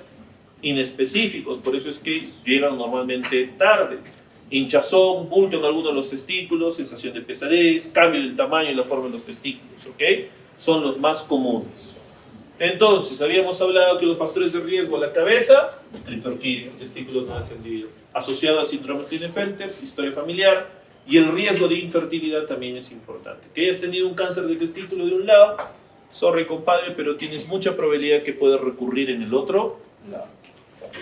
inespecíficos, por eso es que llegan normalmente tarde. Hinchazón, bulto en alguno de los testículos, sensación de pesadez, cambio del tamaño y la forma de los testículos, ¿ok? Son los más comunes. Entonces, habíamos hablado que los factores de riesgo a la cabeza, criptorquidia, testículos no descendidos, asociado al síndrome de Klinefelter, historia familiar, y el riesgo de infertilidad también es importante. Que hayas tenido un cáncer de testículo de un lado, sorry compadre, pero tienes mucha probabilidad que puedas recurrir en el otro lado.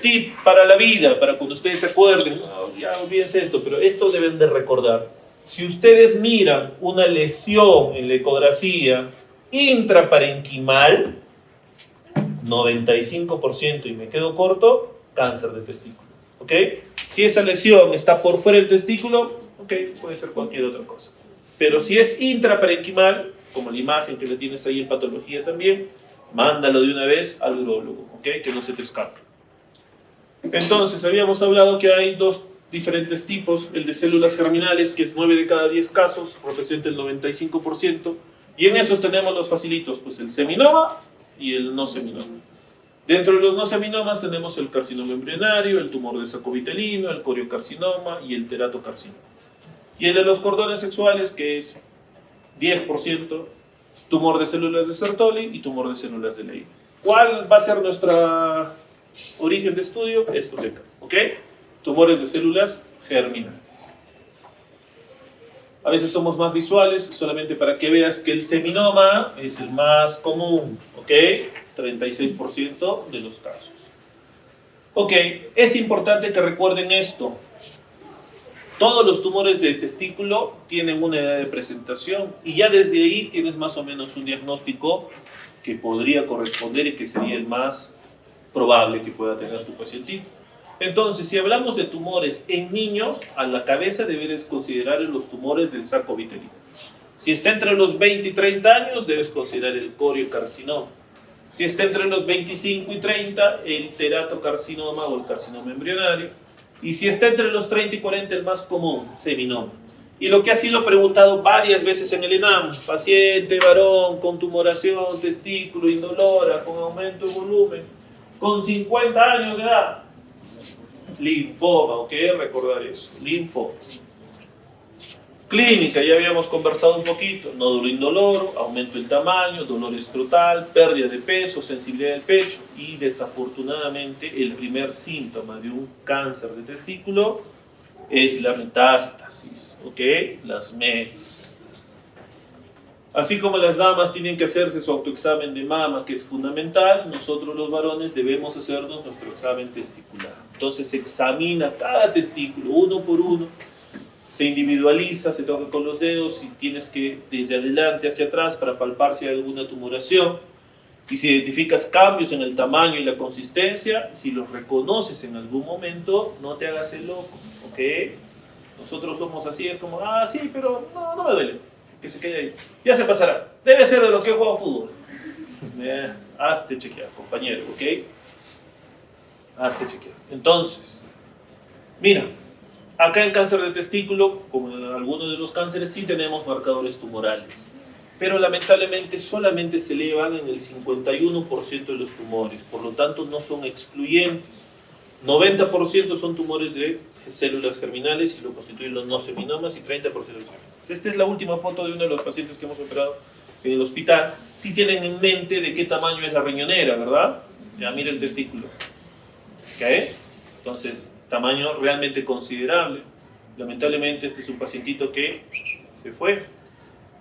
Tip para la vida, para cuando ustedes se acuerden, no, ya olvídense esto, pero esto deben de recordar. Si ustedes miran una lesión en la ecografía intraparenquimal, 95%, y me quedo corto, cáncer de testículo. ¿Ok? Si esa lesión está por fuera del testículo, ok, puede ser cualquier otra cosa. Pero si es intraparenquimal, como la imagen que le tienes ahí en patología también, mándalo de una vez al urólogo, ¿ok? Que no se te escape. Entonces, habíamos hablado que hay dos diferentes tipos, el de células germinales, que es 9 de cada 10 casos, representa el 95%, y en esos tenemos los facilitos, pues el seminoma y el no seminoma. Dentro de los no seminomas tenemos el carcinoma embrionario, el tumor de saco vitelino, el coriocarcinoma y el teratocarcinoma. Y el de los cordones sexuales, que es 10%, tumor de células de Sertoli y tumor de células de Leydig. ¿Cuál va a ser nuestro origen de estudio? Estos de acá, ¿ok? Tumores de células germinales. A veces somos más visuales, solamente para que veas que el seminoma es el más común, ¿ok? 36% de los casos. Ok, es importante que recuerden esto. Todos los tumores de testículo tienen una edad de presentación y ya desde ahí tienes más o menos un diagnóstico que podría corresponder y que sería el más probable que pueda tener tu pacientito. Entonces, si hablamos de tumores en niños, a la cabeza debes considerar los tumores del saco vitelino. Si está entre los 20 y 30 años, debes considerar el coriocarcinoma. Si está entre los 25 y 30, el teratocarcinoma o el carcinoma embrionario. Y si está entre los 30 y 40, el más común, seminoma. Y lo que ha sido preguntado varias veces en el ENAM, paciente varón con tumoración, testículo, indolora, con aumento de volumen, con 50 años de edad. Linfoma, ¿ok? Recordar eso, linfoma. Clínica, ya habíamos conversado un poquito, nódulo indoloro, aumento del tamaño, dolor escrotal, pérdida de peso, sensibilidad del pecho y desafortunadamente el primer síntoma de un cáncer de testículo es la metástasis, ¿ok? Las METs. Así como las damas tienen que hacerse su autoexamen de mama, que es fundamental, nosotros los varones debemos hacernos nuestro examen testicular. Entonces se examina cada testículo uno por uno, se individualiza, se toca con los dedos, si tienes que desde adelante hacia atrás para palpar si hay alguna tumoración, y si identificas cambios en el tamaño y la consistencia, si los reconoces en algún momento, no te hagas el loco, ¿ok? Nosotros somos así, es como, ah, sí, pero no me duele, que se quede ahí, ya se pasará, debe ser de lo que he jugado fútbol. Hazte chequear, compañero, ¿ok? Hazte chequear. Entonces, mira, acá en cáncer de testículo, como en algunos de los cánceres, sí tenemos marcadores tumorales, pero lamentablemente solamente se elevan en el 51% de los tumores, por lo tanto no son excluyentes. 90% son tumores de células germinales y lo constituyen los no seminomas y 30% de los germinales. Esta es la última foto de uno de los pacientes que hemos operado en el hospital. Sí tienen en mente de qué tamaño es la riñonera, ¿verdad? Ya mira el testículo. ¿Ok? Entonces, tamaño realmente considerable. Lamentablemente este es un pacientito que se fue.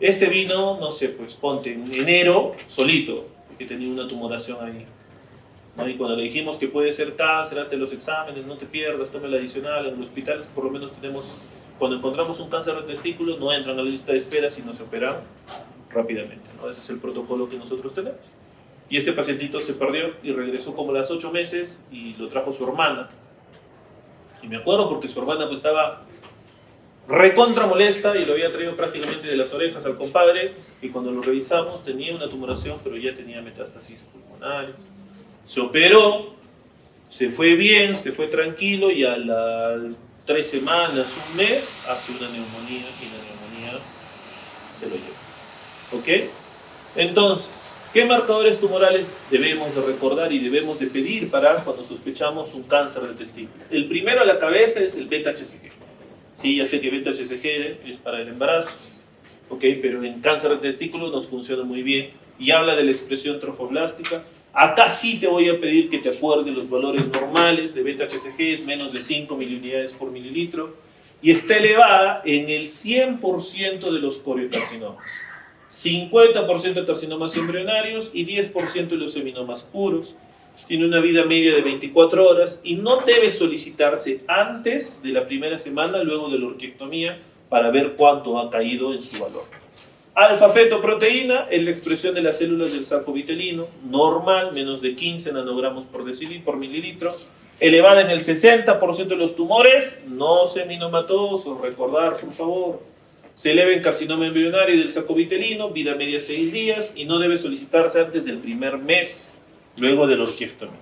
Este vino, no sé, pues ponte en enero solito, porque tenía una tumoración ahí, ¿no? Y cuando le dijimos que puede ser cáncer, hazte los exámenes, no te pierdas, tome la adicional. En los hospitales por lo menos tenemos, cuando encontramos un cáncer de testículo, no entran a la lista de espera, sino se operan rápidamente, ¿no? Ese es el protocolo que nosotros tenemos. Y este pacientito se perdió y regresó como a las 8 meses y lo trajo su hermana. Y me acuerdo porque su hermana pues estaba recontra molesta y lo había traído prácticamente de las orejas al compadre, y cuando lo revisamos tenía una tumoración, pero ya tenía metástasis pulmonares. Se operó, se fue bien, se fue tranquilo, y a las 3 semanas, un mes, hace una neumonía y la neumonía se lo lleva. ¿Ok? Entonces, ¿qué marcadores tumorales debemos de recordar y debemos de pedir para cuando sospechamos un cáncer de testículo? El primero a la cabeza es el beta-HCG. Sí, ya sé que beta-HCG es para el embarazo, ¿ok? Pero en cáncer de testículo nos funciona muy bien y habla de la expresión trofoblástica. Acá sí te voy a pedir que te acuerdes los valores normales de beta-HCG, es menos de 5 miliunidades por mililitro y está elevada en el 100% de los coriocarcinomas. 50% de carcinomas embrionarios y 10% de los seminomas puros. Tiene una vida media de 24 horas y no debe solicitarse antes de la primera semana, luego de la orquiectomía, para ver cuánto ha caído en su valor. Alfa-fetoproteína es la expresión de las células del saco vitelino, normal, menos de 15 nanogramos por mililitro, elevada en el 60% de los tumores, no seminomatosos, recordar por favor. Se eleva en carcinoma embrionario del saco vitelino, vida media 6 días y no debe solicitarse antes del primer mes, luego de la orquiectomía.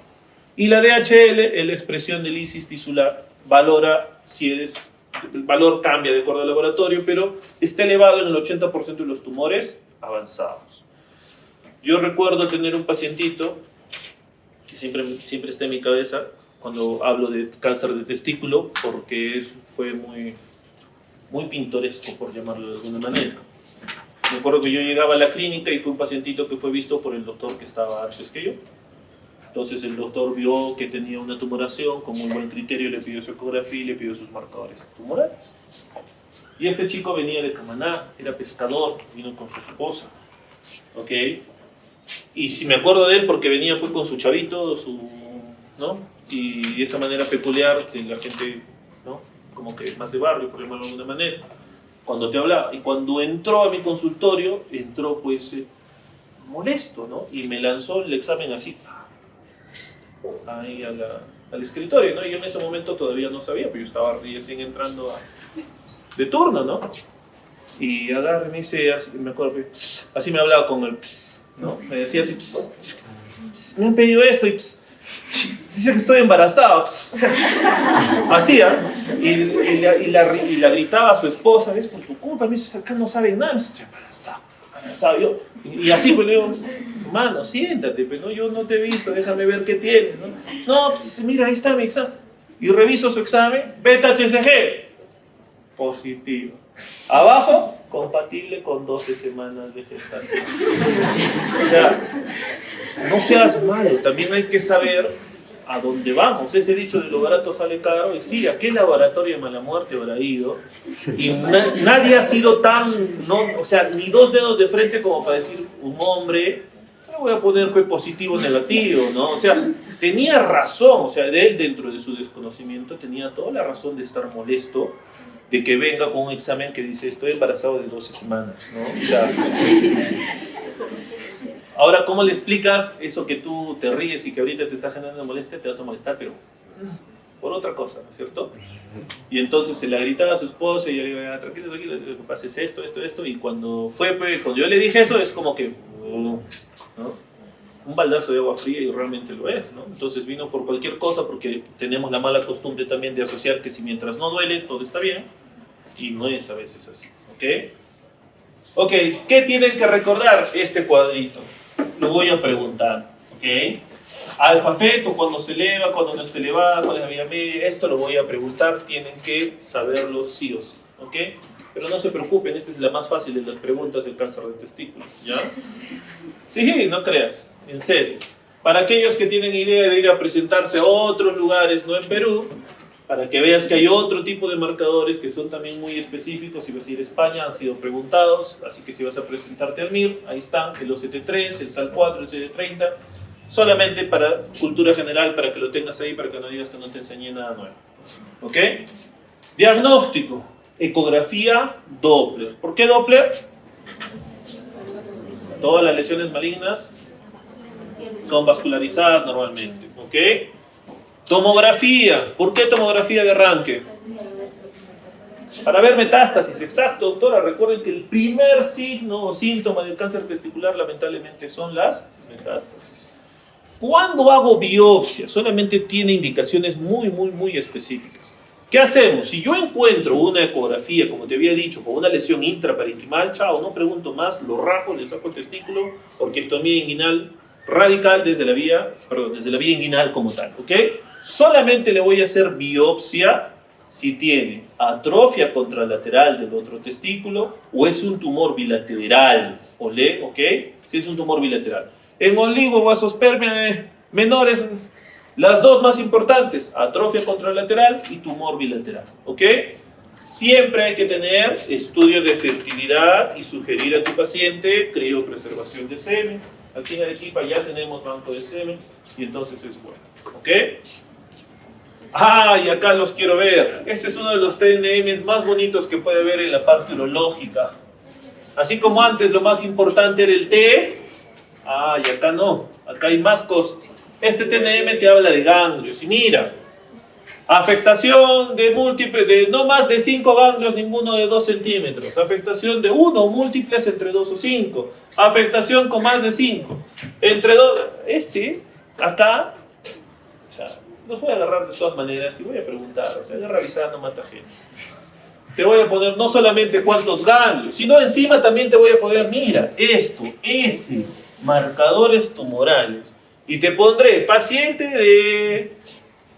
Y la DHL es la expresión del lisis tisular, valora si eres... El valor cambia de acuerdo al laboratorio, pero está elevado en el 80% de los tumores avanzados. Yo recuerdo tener un pacientito, que siempre está en mi cabeza cuando hablo de cáncer de testículo, porque fue muy pintoresco, por llamarlo de alguna manera. Me acuerdo que yo llegaba a la clínica y fue un pacientito que fue visto por el doctor que estaba antes que yo. Entonces el doctor vio que tenía una tumoración, con muy buen criterio le pidió su ecografía y le pidió sus marcadores tumorales. Y este chico venía de Camaná, era pescador, vino con su esposa, ¿ok? Y si me acuerdo de él porque venía pues con su chavito, ¿no? Y de esa manera peculiar de la gente, ¿no? Como que más de barrio, por llamarlo de alguna manera, cuando te hablaba. Y cuando entró a mi consultorio, entró pues molesto, ¿no? Y me lanzó el examen así, ahí al escritorio, ¿no? Y yo en ese momento todavía no sabía, pero yo estaba recién entrando de turno, ¿no? Y agarra y me dice, me acuerdo que así me hablaba con el ¿no? Me decía así, me han pedido esto y dice que estoy embarazado, así, y la gritaba a su esposa, ¿ves? Por tu culpa, me dice, acá no sabe nada, estoy embarazado. Yo, y así pues le digo, mano, siéntate, pues, ¿no? Yo no te he visto, déjame ver qué tienes, ¿no? No, pues mira, ahí está mi examen. Y reviso su examen, beta-HCG, positivo. Abajo, compatible con 12 semanas de gestación. O sea, no seas malo, también hay que saber a dónde vamos. Ese dicho de lo barato sale caro, y sí, ¿a qué laboratorio de mala muerte habrá ido? Y nadie ha sido tan, no, o sea, ni dos dedos de frente como para decir, un hombre, le voy a poner P positivo o negativo, ¿no? O sea, tenía razón, o sea, de él dentro de su desconocimiento tenía toda la razón de estar molesto de que venga con un examen que dice, estoy embarazado de 12 semanas, ¿no? O sea, ahora, ¿cómo le explicas eso que tú te ríes y que ahorita te está generando molestia? Te vas a molestar, pero por otra cosa, ¿no es cierto? Y entonces se le gritaba a su esposa y yo le digo, tranquilo, lo que pasa es esto, y cuando yo le dije eso, es como que, ¿no? Un baldazo de agua fría, y realmente lo es, ¿no? Entonces vino por cualquier cosa, porque tenemos la mala costumbre también de asociar que si mientras no duele, todo está bien, y no es a veces así, ¿ok? Ok, ¿qué tienen que recordar este cuadrito? Lo voy a preguntar, ¿ok? Alfa-feto, cuando se eleva, cuando no está elevada, cuál es la vida media, esto lo voy a preguntar, tienen que saberlo sí o sí, ¿ok? Pero no se preocupen, esta es la más fácil de las preguntas del cáncer de testículo, ¿ya? Sí, no creas, en serio. Para aquellos que tienen idea de ir a presentarse a otros lugares, no en Perú, para que veas que hay otro tipo de marcadores que son también muy específicos. Si vas a ir a España, han sido preguntados, así que si vas a presentarte al MIR, ahí están, el OCT3, el SAL4, el CD30, solamente para cultura general, para que lo tengas ahí, para que no digas que no te enseñé nada nuevo. ¿Ok? Diagnóstico, ecografía, Doppler. ¿Por qué Doppler? Todas las lesiones malignas son vascularizadas normalmente, ¿ok? Tomografía. ¿Por qué tomografía de arranque? Para ver metástasis. Exacto, doctora. Recuerden que el primer signo o síntoma del cáncer testicular lamentablemente son las metástasis. ¿Cuándo hago biopsia? Solamente tiene indicaciones muy específicas. ¿Qué hacemos? Si yo encuentro una ecografía, como te había dicho, con una lesión intraparenquimal, chao, no pregunto más, lo rajo, le saco el testículo, orquiectomía inguinal radical desde la vía inguinal como tal, ¿ok? Solamente le voy a hacer biopsia si tiene atrofia contralateral del otro testículo o es un tumor bilateral, ¿ok? Si es un tumor bilateral. En oligovasospermia menores, las dos más importantes, atrofia contralateral y tumor bilateral, ¿ok? Siempre hay que tener estudio de fertilidad y sugerir a tu paciente criopreservación de semen. Aquí en Arequipa ya tenemos banco de semen y entonces es bueno. ¿Ok? Y acá los quiero ver. Este es uno de los TNMs más bonitos que puede haber en la parte urológica. Así como antes lo más importante era el T, y acá no. Acá hay más cosas. Este TNM te habla de ganglios. Y mira, afectación de múltiples, de no más de 5 ganglios, ninguno de 2 centímetros. Afectación de 1 o múltiples entre 2 o 5. Afectación con más de 5. Entre 2, acá, o sea, los voy a agarrar de todas maneras y voy a preguntar. O sea, agarra avisada, no mata gente. Te voy a poner no solamente cuántos ganglios, sino encima también te voy a poner, mira, marcadores tumorales. Y te pondré paciente de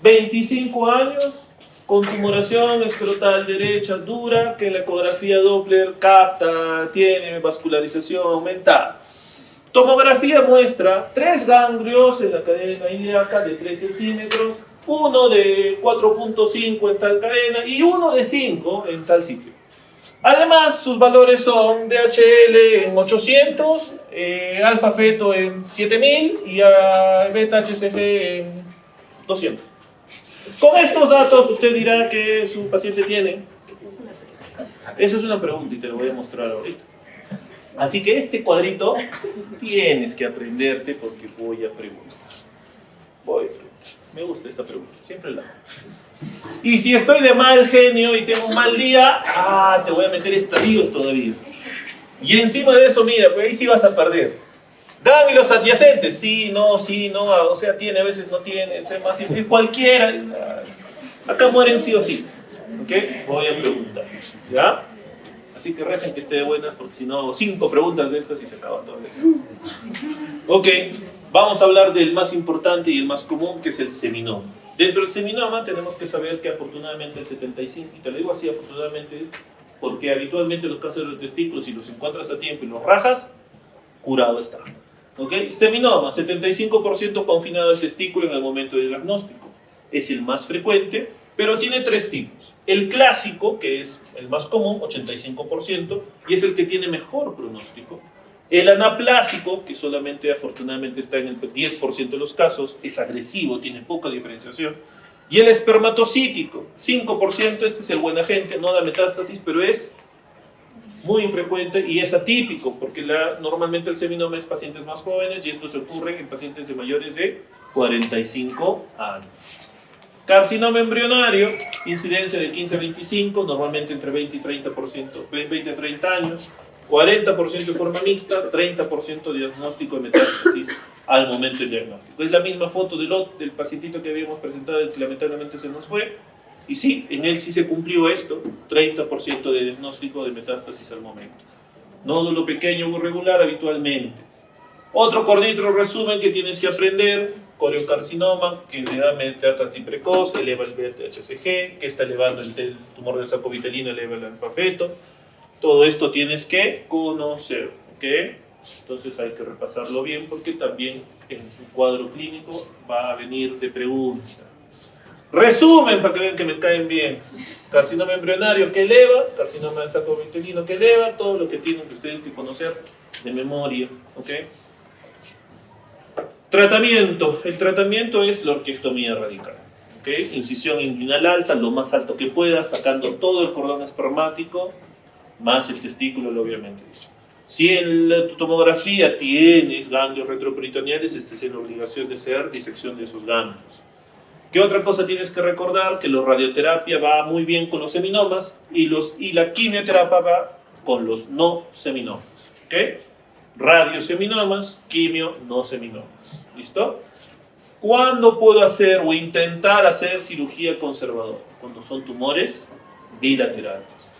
25 años con tumoración escrotal derecha dura que en la ecografía Doppler capta, tiene vascularización aumentada. Tomografía muestra 3 ganglios en la cadena ilíaca de 3 centímetros, uno de 4.5 en tal cadena y uno de 5 en tal sitio. Además, sus valores son DHL en 800, alfa feto en 7000 y beta HCG en 200. Con estos datos usted dirá que su paciente tiene. Esa es una pregunta y te lo voy a mostrar ahorita. Así que este cuadrito tienes que aprenderte porque voy a preguntar. Me gusta esta pregunta, siempre la hago. Y si estoy de mal genio y tengo un mal día, te voy a meter estadios todavía. Y encima de eso, mira, pues ahí sí vas a perder. Ganglios adyacentes, sí, no, o sea, tiene, a veces no tiene, o sea, más, cualquiera. Acá mueren sí o sí. ¿Ok? Voy a preguntar. ¿Ya? Así que recen que esté de buenas, porque si no, 5 preguntas de estas y se acaba todo el examen. Ok, vamos a hablar del más importante y el más común, que es el seminoma. Dentro del seminoma tenemos que saber que afortunadamente el 75%, y te lo digo así afortunadamente, porque habitualmente los cánceres de testículos, si los encuentras a tiempo y los rajas, curado está. ¿Ok? Seminoma, 75% confinado al testículo en el momento del diagnóstico. Es el más frecuente, pero tiene 3 tipos. El clásico, que es el más común, 85%, y es el que tiene mejor pronóstico. El anaplásico, que solamente afortunadamente está en el 10% de los casos, es agresivo, tiene poca diferenciación. Y el espermatocítico, 5%, este es el buen agente, no da metástasis, pero es muy infrecuente y es atípico, porque normalmente el seminoma es pacientes más jóvenes y esto se ocurre en pacientes de mayores de 45 años. Carcinoma embrionario, incidencia de 15 a 25, normalmente entre 20 y 30%, 20 a 30 años. 40% de forma mixta, 30% de diagnóstico de metástasis al momento del diagnóstico. Es la misma foto del pacientito que habíamos presentado, el que lamentablemente se nos fue. Y sí, en él sí se cumplió esto, 30% de diagnóstico de metástasis al momento. Nódulo pequeño o irregular habitualmente. Otro cortito resumen que tienes que aprender, coriocarcinoma, que le da metástasis precoz, eleva el beta-HCG, que está elevando el tumor del saco vitelino, eleva el alfa feto. Todo esto tienes que conocer, ¿ok? Entonces hay que repasarlo bien porque también en tu cuadro clínico va a venir de pregunta. Resumen para que vean que me caen bien. Carcinoma embrionario que eleva, carcinoma del saco vitelino que eleva, todo lo que tienen ustedes que conocer de memoria, ¿ok? Tratamiento. El tratamiento es la orquiectomía radical, ¿ok? Incisión inguinal alta, lo más alto que puedas, sacando todo el cordón espermático, más el testículo, obviamente. Si en tu tomografía tienes ganglios retroperitoneales, estés en la obligación de hacer disección de esos ganglios. ¿Qué otra cosa tienes que recordar? Que la radioterapia va muy bien con los seminomas y la quimioterapia va con los no seminomas. ¿Ok? Radioseminomas, quimio, no seminomas. ¿Listo? ¿Cuándo puedo hacer o intentar hacer cirugía conservadora? Cuando son tumores bilaterales.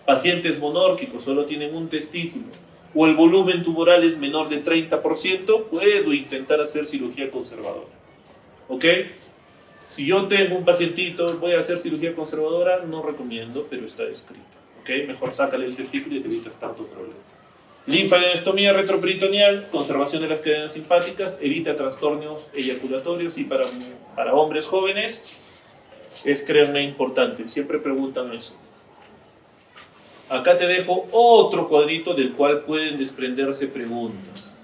Pacientes monórquicos solo tienen un testículo o el volumen tumoral es menor de 30%, puedo intentar hacer cirugía conservadora. ¿Ok? Si yo tengo un pacientito, voy a hacer cirugía conservadora, no recomiendo, pero está escrito. ¿Ok? Mejor sácale el testículo y te evitas tanto problema. Linfadenectomía retroperitoneal, conservación de las cadenas simpáticas, evita trastornos eyaculatorios y para hombres jóvenes es, créanme, importante. Siempre preguntan eso. acá te dejo otro cuadrito del cual pueden desprenderse preguntas.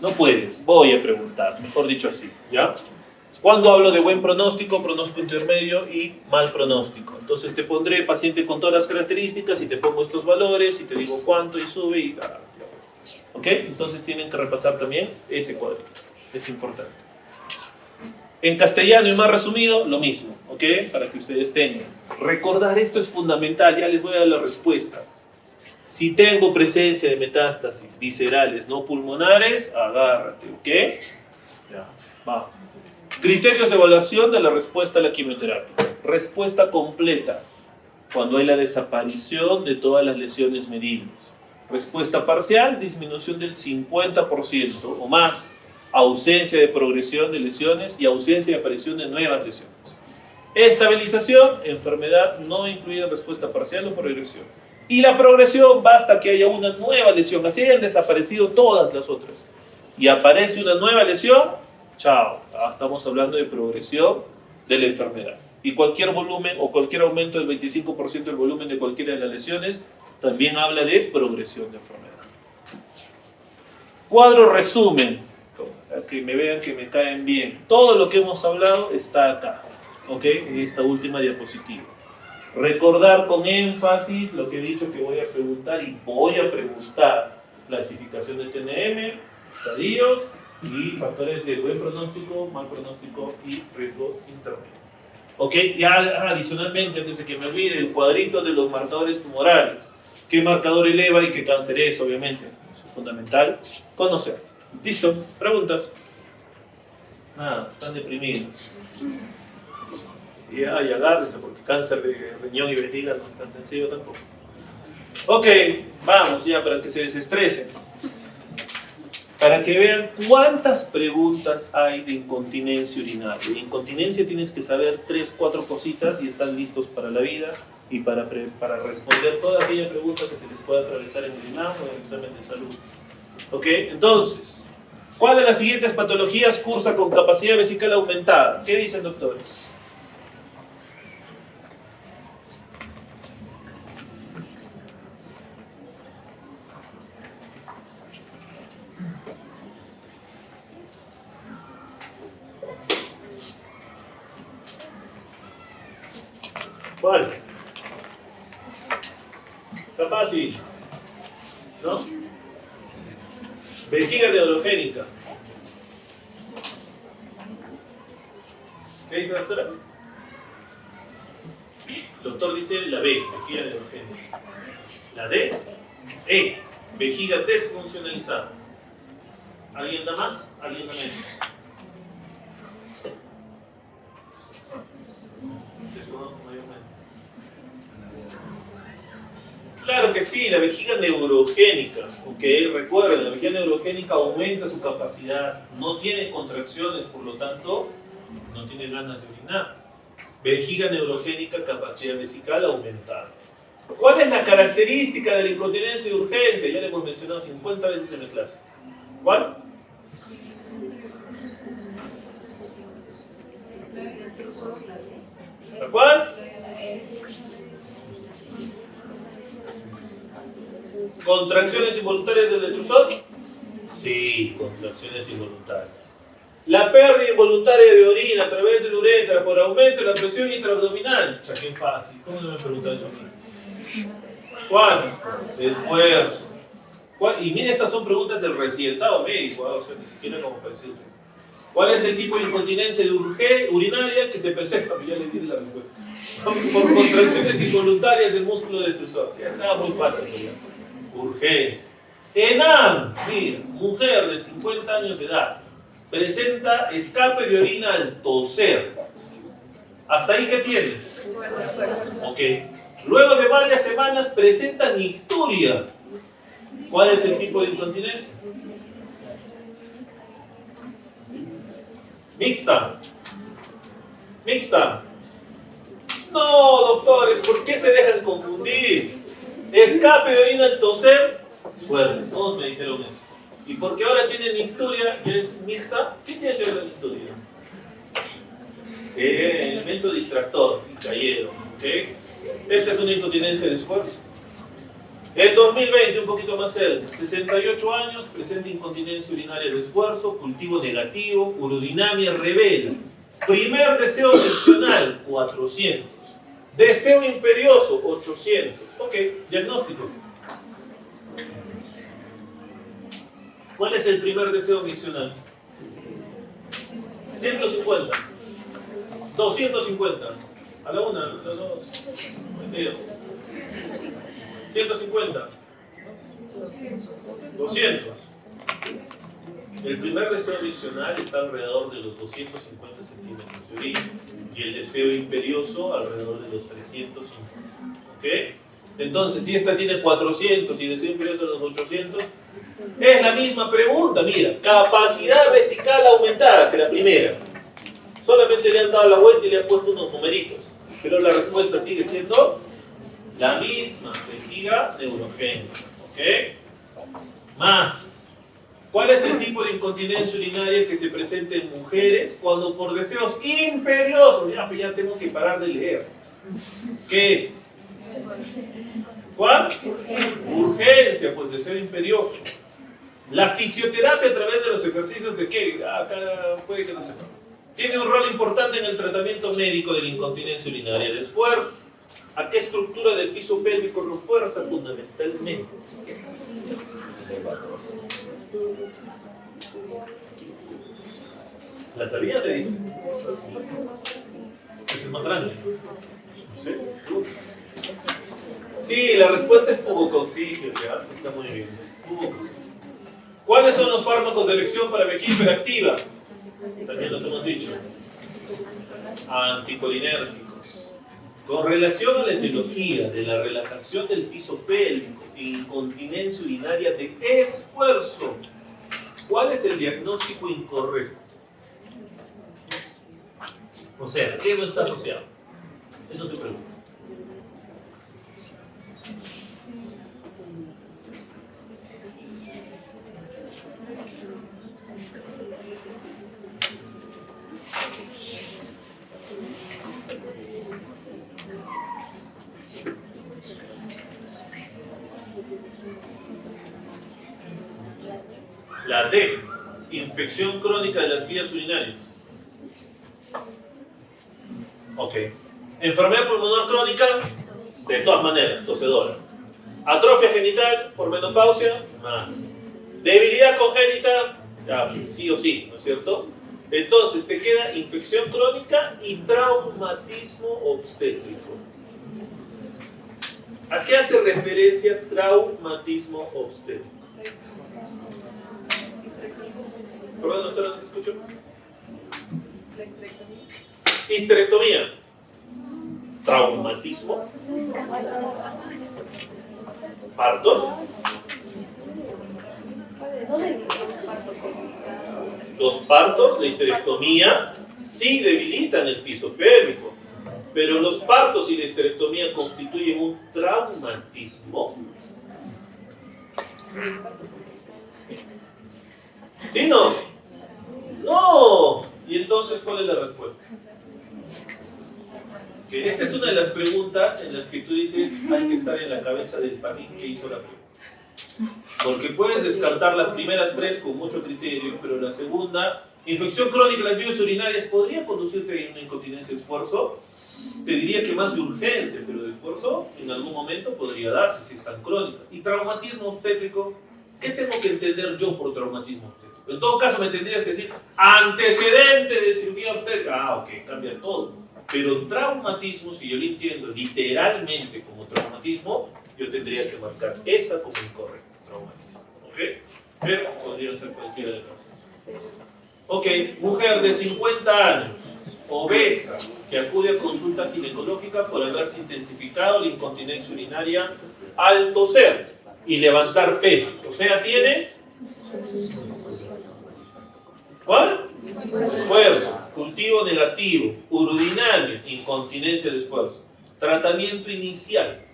No puedes, voy a preguntar, mejor dicho así, ¿ya? Cuando hablo de buen pronóstico, pronóstico intermedio y mal pronóstico. Entonces te pondré paciente con todas las características y te pongo estos valores y te digo cuánto y sube y tal. ¿Ok? Entonces tienen que repasar también ese cuadrito. Es importante. En castellano y más resumido, lo mismo. ¿Ok? Para que ustedes tengan. Recordar esto es fundamental. Ya les voy a dar la respuesta. Si tengo presencia de metástasis viscerales no pulmonares, agárrate. ¿Ok? Ya, va. Criterios de evaluación de la respuesta a la quimioterapia. Respuesta completa, cuando hay la desaparición de todas las lesiones medibles. Respuesta parcial, disminución del 50% o más. Ausencia de progresión de lesiones y ausencia de aparición de nuevas lesiones. Estabilización, enfermedad no incluida en respuesta parcial o progresión. Y la progresión basta que haya una nueva lesión, así hayan desaparecido todas las otras. Y aparece una nueva lesión, chao, estamos hablando de progresión de la enfermedad. Y cualquier volumen o cualquier aumento del 25% del volumen de cualquiera de las lesiones también habla de progresión de enfermedad. Cuadro resumen, para que me vean que me caen bien. Todo lo que hemos hablado está acá, ¿ok? En esta última diapositiva. Recordar con énfasis lo que he dicho que voy a preguntar y voy a preguntar. Clasificación de TNM, estadios y factores de buen pronóstico, mal pronóstico y riesgo intermedio. Ok, ya adicionalmente, antes de que me olvide, el cuadrito de los marcadores tumorales. ¿Qué marcador eleva y qué cáncer es? Obviamente, eso es fundamental conocer. ¿Listo? ¿Preguntas? Nada, están deprimidos. Ya agárrense, porque cáncer de riñón y vejiga no es tan sencillo tampoco. Ok, vamos ya para que se desestresen. Para que vean cuántas preguntas hay de incontinencia urinaria. De incontinencia tienes que saber 3, 4 cositas y están listos para la vida y para responder toda aquella pregunta que se les pueda atravesar en el INAM o en el examen de salud. Ok, entonces, ¿cuál de las siguientes patologías cursa con capacidad vesical aumentada? ¿Qué dicen, doctores? ¿Cuál? Está fácil, ¿no? Vejiga neurogénica. ¿Qué dice la doctora? El doctor dice la B, vejiga neurogénica. La D, vejiga desfuncionalizada. ¿Alguien da más? ¿Alguien da menos? Claro que sí, la vejiga neurogénica, ¿ok? Recuerden, la vejiga neurogénica aumenta su capacidad, no tiene contracciones, por lo tanto, no tiene ganas de orinar. Vejiga neurogénica, capacidad vesical aumentada. ¿Cuál es la característica de la incontinencia de urgencia? Ya le hemos mencionado 50 veces en la clase. ¿Cuál? ¿La cuál? ¿Contracciones involuntarias del detrusor? Sí, contracciones involuntarias. La pérdida involuntaria de orina a través de la uretra por aumento de la presión intraabdominal. Qué fácil. ¿Cómo se me pregunta eso a mí? ¿Cuál? Esfuerzo. Y mira, estas son preguntas del recientado médico, o sea, ni siquiera como para decirte. ¿Cuál es el tipo de incontinencia de urinaria que se presenta? Ya les di la respuesta. Por contracciones involuntarias del músculo detrusor. Ya estaba muy fácil, ¿no? Urgencia. ENAM, mira, mujer de 50 años de edad, presenta escape de orina al toser. ¿Hasta ahí qué tiene? Ok. Luego de varias semanas presenta nicturia. ¿Cuál es el tipo de incontinencia? Mixta. Mixta. No, doctores, ¿por qué se dejan confundir? Escape de orina al toser, fuerte, todos me dijeron eso. Y porque ahora tiene nicturia, ya es mixta, ¿qué tiene que ver la nicturia? Elemento distractor, cayeron, ¿ok? Esta es una incontinencia de esfuerzo. En 2020, un poquito más cerca, 68 años, presenta incontinencia urinaria de esfuerzo, cultivo negativo, urodinamia revela. Primer deseo seccional, 400. Deseo imperioso, 800. Ok, diagnóstico. ¿Cuál es el primer deseo miccional? 150. 250. A la una, a las dos. Mentira. 150. 200. El primer deseo miccional está alrededor de los 250 centímetros de orina y el deseo imperioso alrededor de los 350. ¿Ok? Entonces, si esta tiene 400 y deseo imperioso los 800, es la misma pregunta. Mira, capacidad vesical aumentada que la primera. Solamente le han dado la vuelta y le han puesto unos numeritos. Pero la respuesta sigue siendo la misma, vejiga neurogénica. ¿Ok? Más. ¿Cuál es el tipo de incontinencia urinaria que se presenta en mujeres cuando por deseos imperiosos? Ya, pues ya tengo que parar de leer. ¿Qué es? ¿Cuál? Urgencia, pues deseo imperioso. La fisioterapia a través de los ejercicios de qué? Acá puede que no sepa. Tiene un rol importante en el tratamiento médico de la incontinencia urinaria de esfuerzo. ¿A qué estructura del piso pélvico refuerza fundamentalmente? ¿La sabías, le dice? Es más grande. ¿Sí? Sí, la respuesta es tubocoxigio, ¿ya? Está muy bien. Tubocoxigio. ¿Cuáles son los fármacos de elección para vejiga hiperactiva? También los hemos dicho. Anticolinérgicos. Con relación a la etiología de la relajación del piso pélvico e incontinencia urinaria de esfuerzo, ¿cuál es el diagnóstico incorrecto? O sea, ¿qué no está asociado? Eso te pregunto. La D, infección crónica de las vías urinarias. Ok. Enfermedad pulmonar crónica, de todas maneras, tosedora. Atrofia genital por menopausia, más. Debilidad congénita, ya, sí o sí, ¿no es cierto? Entonces te queda infección crónica y traumatismo obstétrico. ¿A qué hace referencia traumatismo obstétrico? Perdón, doctora, no te escucho. Histerectomía. Traumatismo. Partos. Los partos, la histerectomía, sí debilitan el piso pélvico, pero los partos y la histerectomía constituyen un traumatismo. ¿Sí no? ¡No! ¿Y entonces cuál es la respuesta? Que esta es una de las preguntas en las que tú dices hay que estar en la cabeza del patín que hizo la pregunta. Porque puedes descartar las primeras tres con mucho criterio, pero la segunda, infección crónica de las vías urinarias, ¿podría conducirte a una incontinencia de esfuerzo? Te diría que más de urgencia, pero de esfuerzo en algún momento podría darse si es tan crónica. Y traumatismo obstétrico, ¿qué tengo que entender yo por traumatismo obstétrico? En todo caso me tendrías que decir antecedente de cirugía obstétrica. Ah, ok, cambia todo. Pero traumatismo, si yo lo entiendo literalmente como traumatismo, yo tendría que marcar esa como incorrecta. Traumatismo. ¿Ok? Pero podría ser cualquiera de las dos. Ok, mujer de 50 años, obesa, que acude a consulta ginecológica por haberse intensificado la incontinencia urinaria al toser y levantar peso. O sea, tiene... ¿Cuál? Esfuerzo, cultivo negativo, urodinamia, incontinencia de esfuerzo. Tratamiento inicial.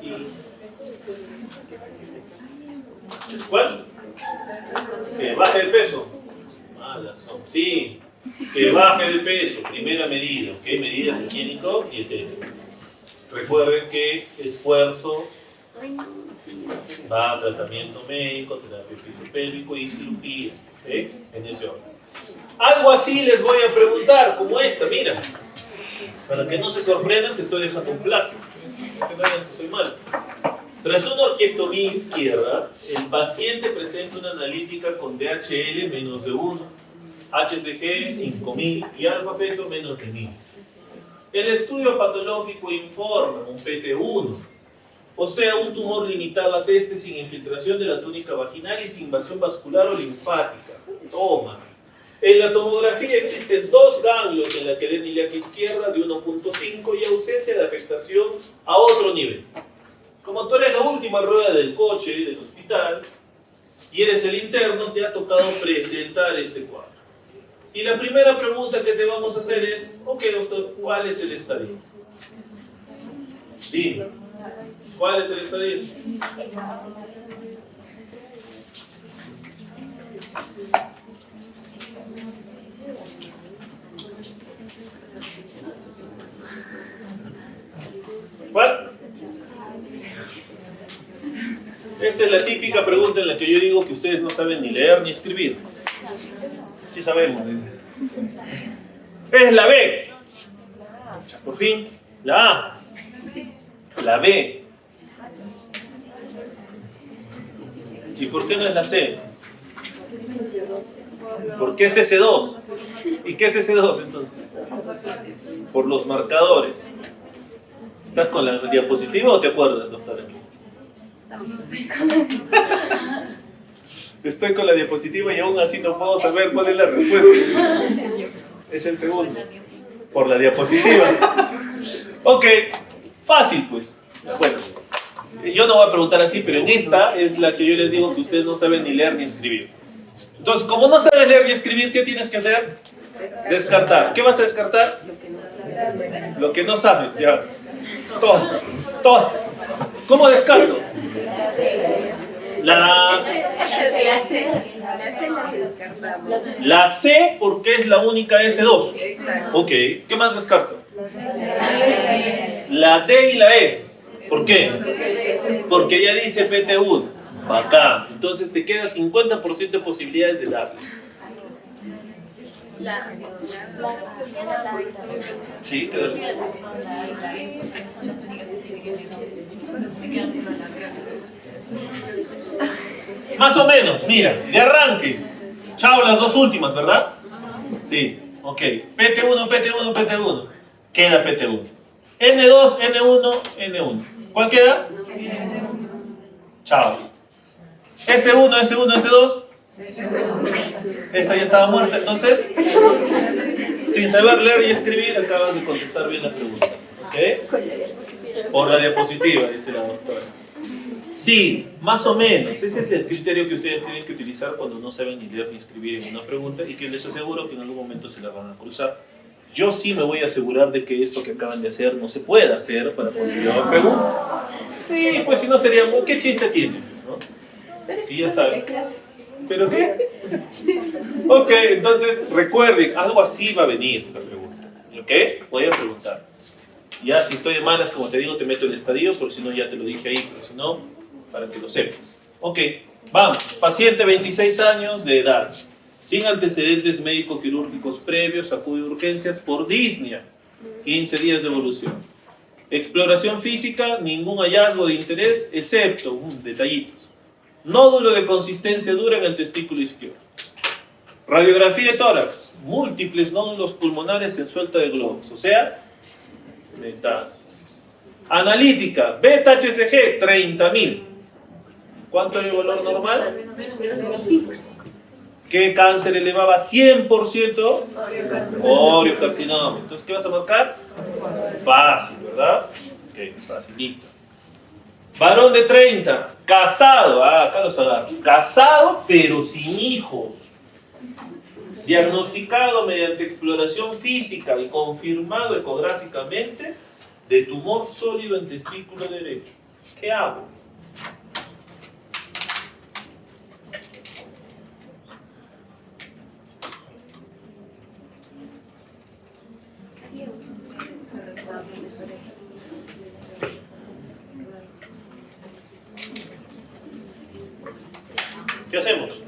Y ¿Cuál? Que baje de peso. Malas son. Sí, que baje de peso. Primera medida, ¿ok? Medidas higiénico y etérico. Recuerden que esfuerzo va a tratamiento médico, terapia fisiopélvico y cirugía, ¿ok? En ese orden. Algo así les voy a preguntar, como esta, mira. Para que no se sorprendan que estoy dejando un plagio. Que no digan que soy malo. Tras una orquiectomía izquierda, el paciente presenta una analítica con DHL menos de 1, HCG 5000 y alfa feto menos de 1000. El estudio patológico informa un PT1, o sea, un tumor limitar latente sin infiltración de la túnica vaginal y sin invasión vascular o linfática. Toma. En la tomografía existen 2 ganglios en la cadena ilíaca izquierda de 1.5 y ausencia de afectación a otro nivel. Como tú eres la última rueda del coche del hospital y eres el interno, te ha tocado presentar este cuadro. Y la primera pregunta que te vamos a hacer es, ok doctor, ¿cuál es el estadio? Dime, ¿cuál es el estadio? ¿Cuál? Esta es la típica pregunta en la que yo digo que ustedes no saben ni leer ni escribir. Sí sabemos. Es la B. Por fin, la A. La B. ¿Y por qué no es la C? ¿Por qué es S2? ¿Y qué es S2 entonces? Por los marcadores. ¿Estás con la diapositiva o te acuerdas, doctora? Estoy con la diapositiva y aún así no puedo saber cuál es la respuesta. Es el segundo. Por la diapositiva. Ok, fácil pues. Bueno, yo no voy a preguntar así, pero en esta es la que yo les digo que ustedes no saben ni leer ni escribir. Entonces, como no sabes leer ni escribir, ¿qué tienes que hacer? Descartar. ¿Qué vas a descartar? Lo que no sabes, ya. Todas, todas. ¿Cómo descarto? La C porque es la única S2. Ok, ¿qué más descarto? La D y la E. ¿Por qué? Porque ya dice PT1. Bacán. Entonces te queda 50% de posibilidades de darle. Sí, te doy. Más o menos, mira, de arranque. Chao las dos últimas, ¿verdad? Sí, ok. PT1, PT1, PT1. Queda PT1. N2, N1, N1. ¿Cuál queda? Chao. S1, S1, S2. Esta ya estaba muerta, entonces, sin saber leer y escribir, acabas de contestar bien la pregunta. ¿Ok? Por la diapositiva, dice la doctora. Sí, más o menos. Ese es el criterio que ustedes tienen que utilizar cuando no saben ni leer ni escribir en una pregunta y que les aseguro que en algún momento se la van a cruzar. Yo sí me voy a asegurar de que esto que acaban de hacer no se pueda hacer para cuando yo haga pregunta. Sí, pues si no sería... ¿Qué chiste tiene? ¿No? Sí, ya saben. ¿Pero qué? Ok, entonces recuerden, algo así va a venir la pregunta. ¿Ok? Voy a preguntar. Ya, si estoy de malas, como te digo, te meto el estadio, porque si no ya te lo dije ahí, pero si no, para que lo sepas. Ok, vamos. Paciente 26 años de edad, sin antecedentes médico-quirúrgicos previos, acude a urgencias por disnea, 15 días de evolución. Exploración física, ningún hallazgo de interés, excepto, detallitos. Nódulo de consistencia dura en el testículo izquierdo. Radiografía de tórax, múltiples nódulos pulmonares en suelta de globos, o sea, metástasis. Analítica, beta-HCG, 30.000. ¿Cuánto era el valor normal? ¿Qué cáncer elevaba? 100% oriocarcinoma. Entonces, ¿qué vas a marcar? Fácil, ¿verdad? Ok, facilito. Varón de 30, casado, acá los agarro. Casado, pero sin hijos. Diagnosticado mediante exploración física y confirmado ecográficamente de tumor sólido en testículo derecho. ¿Qué hago? ¿Qué hacemos?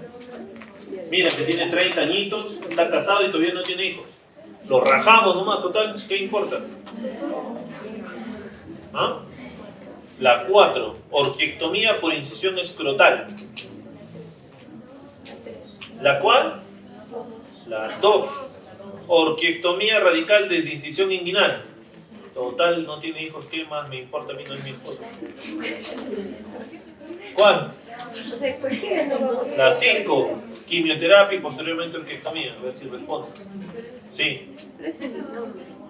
Mira, que tiene 30 añitos, está casado y todavía no tiene hijos. Lo rajamos nomás, total, ¿qué importa? ¿Ah? La 4, orquiectomía por incisión escrotal. ¿La cual? La 2, orquiectomía radical desde incisión inguinal. Total, no tiene hijos, ¿qué más me importa? A mí no es mi esposa. ¿Cuál? La 5, quimioterapia y posteriormente orquiectomía. A ver si responde. Sí.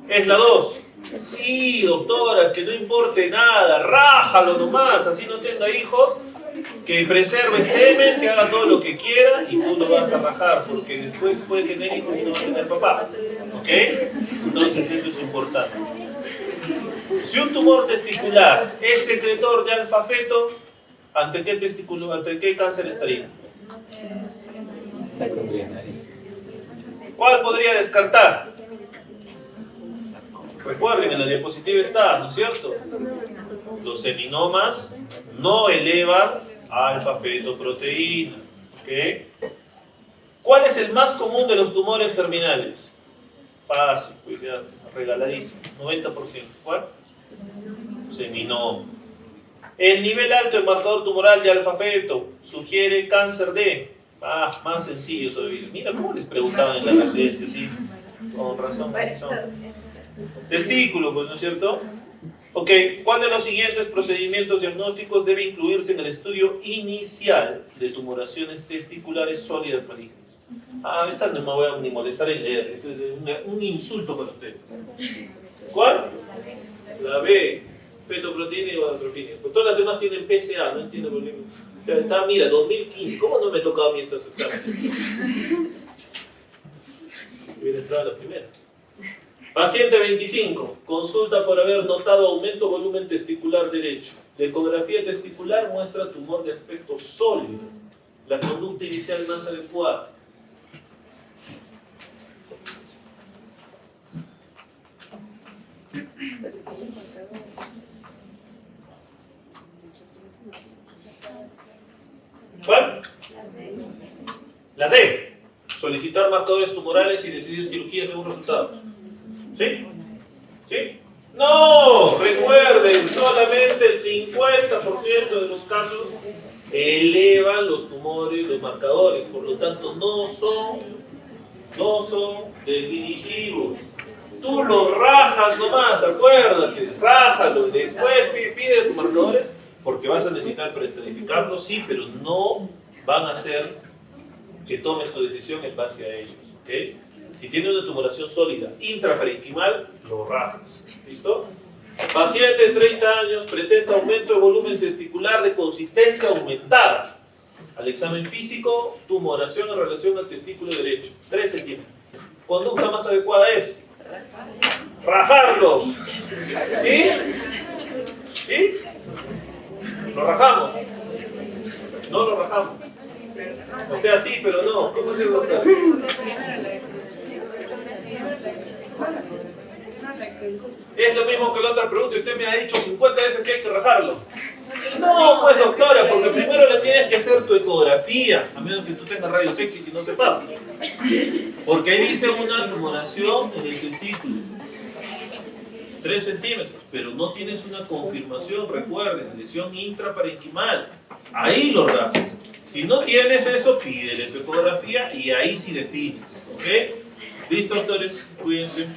Es la 2. Sí, doctora, que no importe nada, rájalo nomás, así no tenga hijos, que preserve semen, que haga todo lo que quiera y tú lo vas a rajar, porque después puede tener hijos y no va a tener papá. ¿Ok? Entonces eso es importante. Si un tumor testicular es secretor de alfa-feto, ¿ante qué cáncer estaría? ¿Cuál podría descartar? Recuerden, en la diapositiva está, ¿no es cierto? Los seminomas no elevan alfa-fetoproteína. ¿Okay? ¿Cuál es el más común de los tumores germinales? Fácil, pues ya, regaladísimo, 90%. ¿Cuál? Seminoma. El nivel alto del marcador tumoral de alfa-feto sugiere cáncer de... más sencillo todavía. Mira cómo les preguntaban en la residencia, ¿sí? Con razón. Testículo, pues, ¿no es cierto? Ok, ¿cuál de los siguientes procedimientos diagnósticos debe incluirse en el estudio inicial de tumoraciones testiculares sólidas malignas? Esta no me voy a ni molestar en leer, esto es un insulto para ustedes. ¿Cuál? La B, fetoproteína y gonadotrofinia. Pues todas las demás tienen PSA, no entiendo por qué. O sea, está, mira, 2015, ¿cómo no me tocaba a mí estos exámenes? Hubiera entrado a la primera. Paciente 25, consulta por haber notado aumento volumen testicular derecho. La ecografía testicular muestra tumor de aspecto sólido. La conducta inicial más adecuada. ¿Cuál? La D. Solicitar marcadores tumorales y decidir cirugía según resultado. ¿Sí? ¿Sí? No, recuerden, solamente el 50% de los casos elevan los tumores, los marcadores, por lo tanto no son definitivos. Tú los rajas nomás, acuérdate, rájalo, después pide sus marcadores porque vas a necesitar preestratificarlos, sí, pero no van a hacer que tomes tu decisión en base a ellos, ¿ok? Si tiene una tumoración sólida intraparenquimal, lo rajas. ¿Listo? Paciente de 30 años presenta aumento de volumen testicular de consistencia aumentada. Al examen físico, tumoración en relación al testículo derecho, 3 centímetros. Conducta más adecuada es rajarlo. ¿Sí? ¿Sí? ¿Lo rajamos? No lo rajamos. O sea, sí, pero no. ¿Cómo se nota? Es lo mismo que la otra pregunta y usted me ha dicho 50 veces que hay que rajarlo. No, pues doctora, porque primero le tienes que hacer tu ecografía, a menos que tú tengas rayos X y no sepas. Porque ahí dice una tumoración en el testículo, 3 centímetros, pero no tienes una confirmación, recuerden, lesión intraparenquimal. Ahí lo rajas. Si no tienes eso, pídele tu ecografía y ahí sí defines. ¿Ok? ¿Listo, doctores? Cuídense.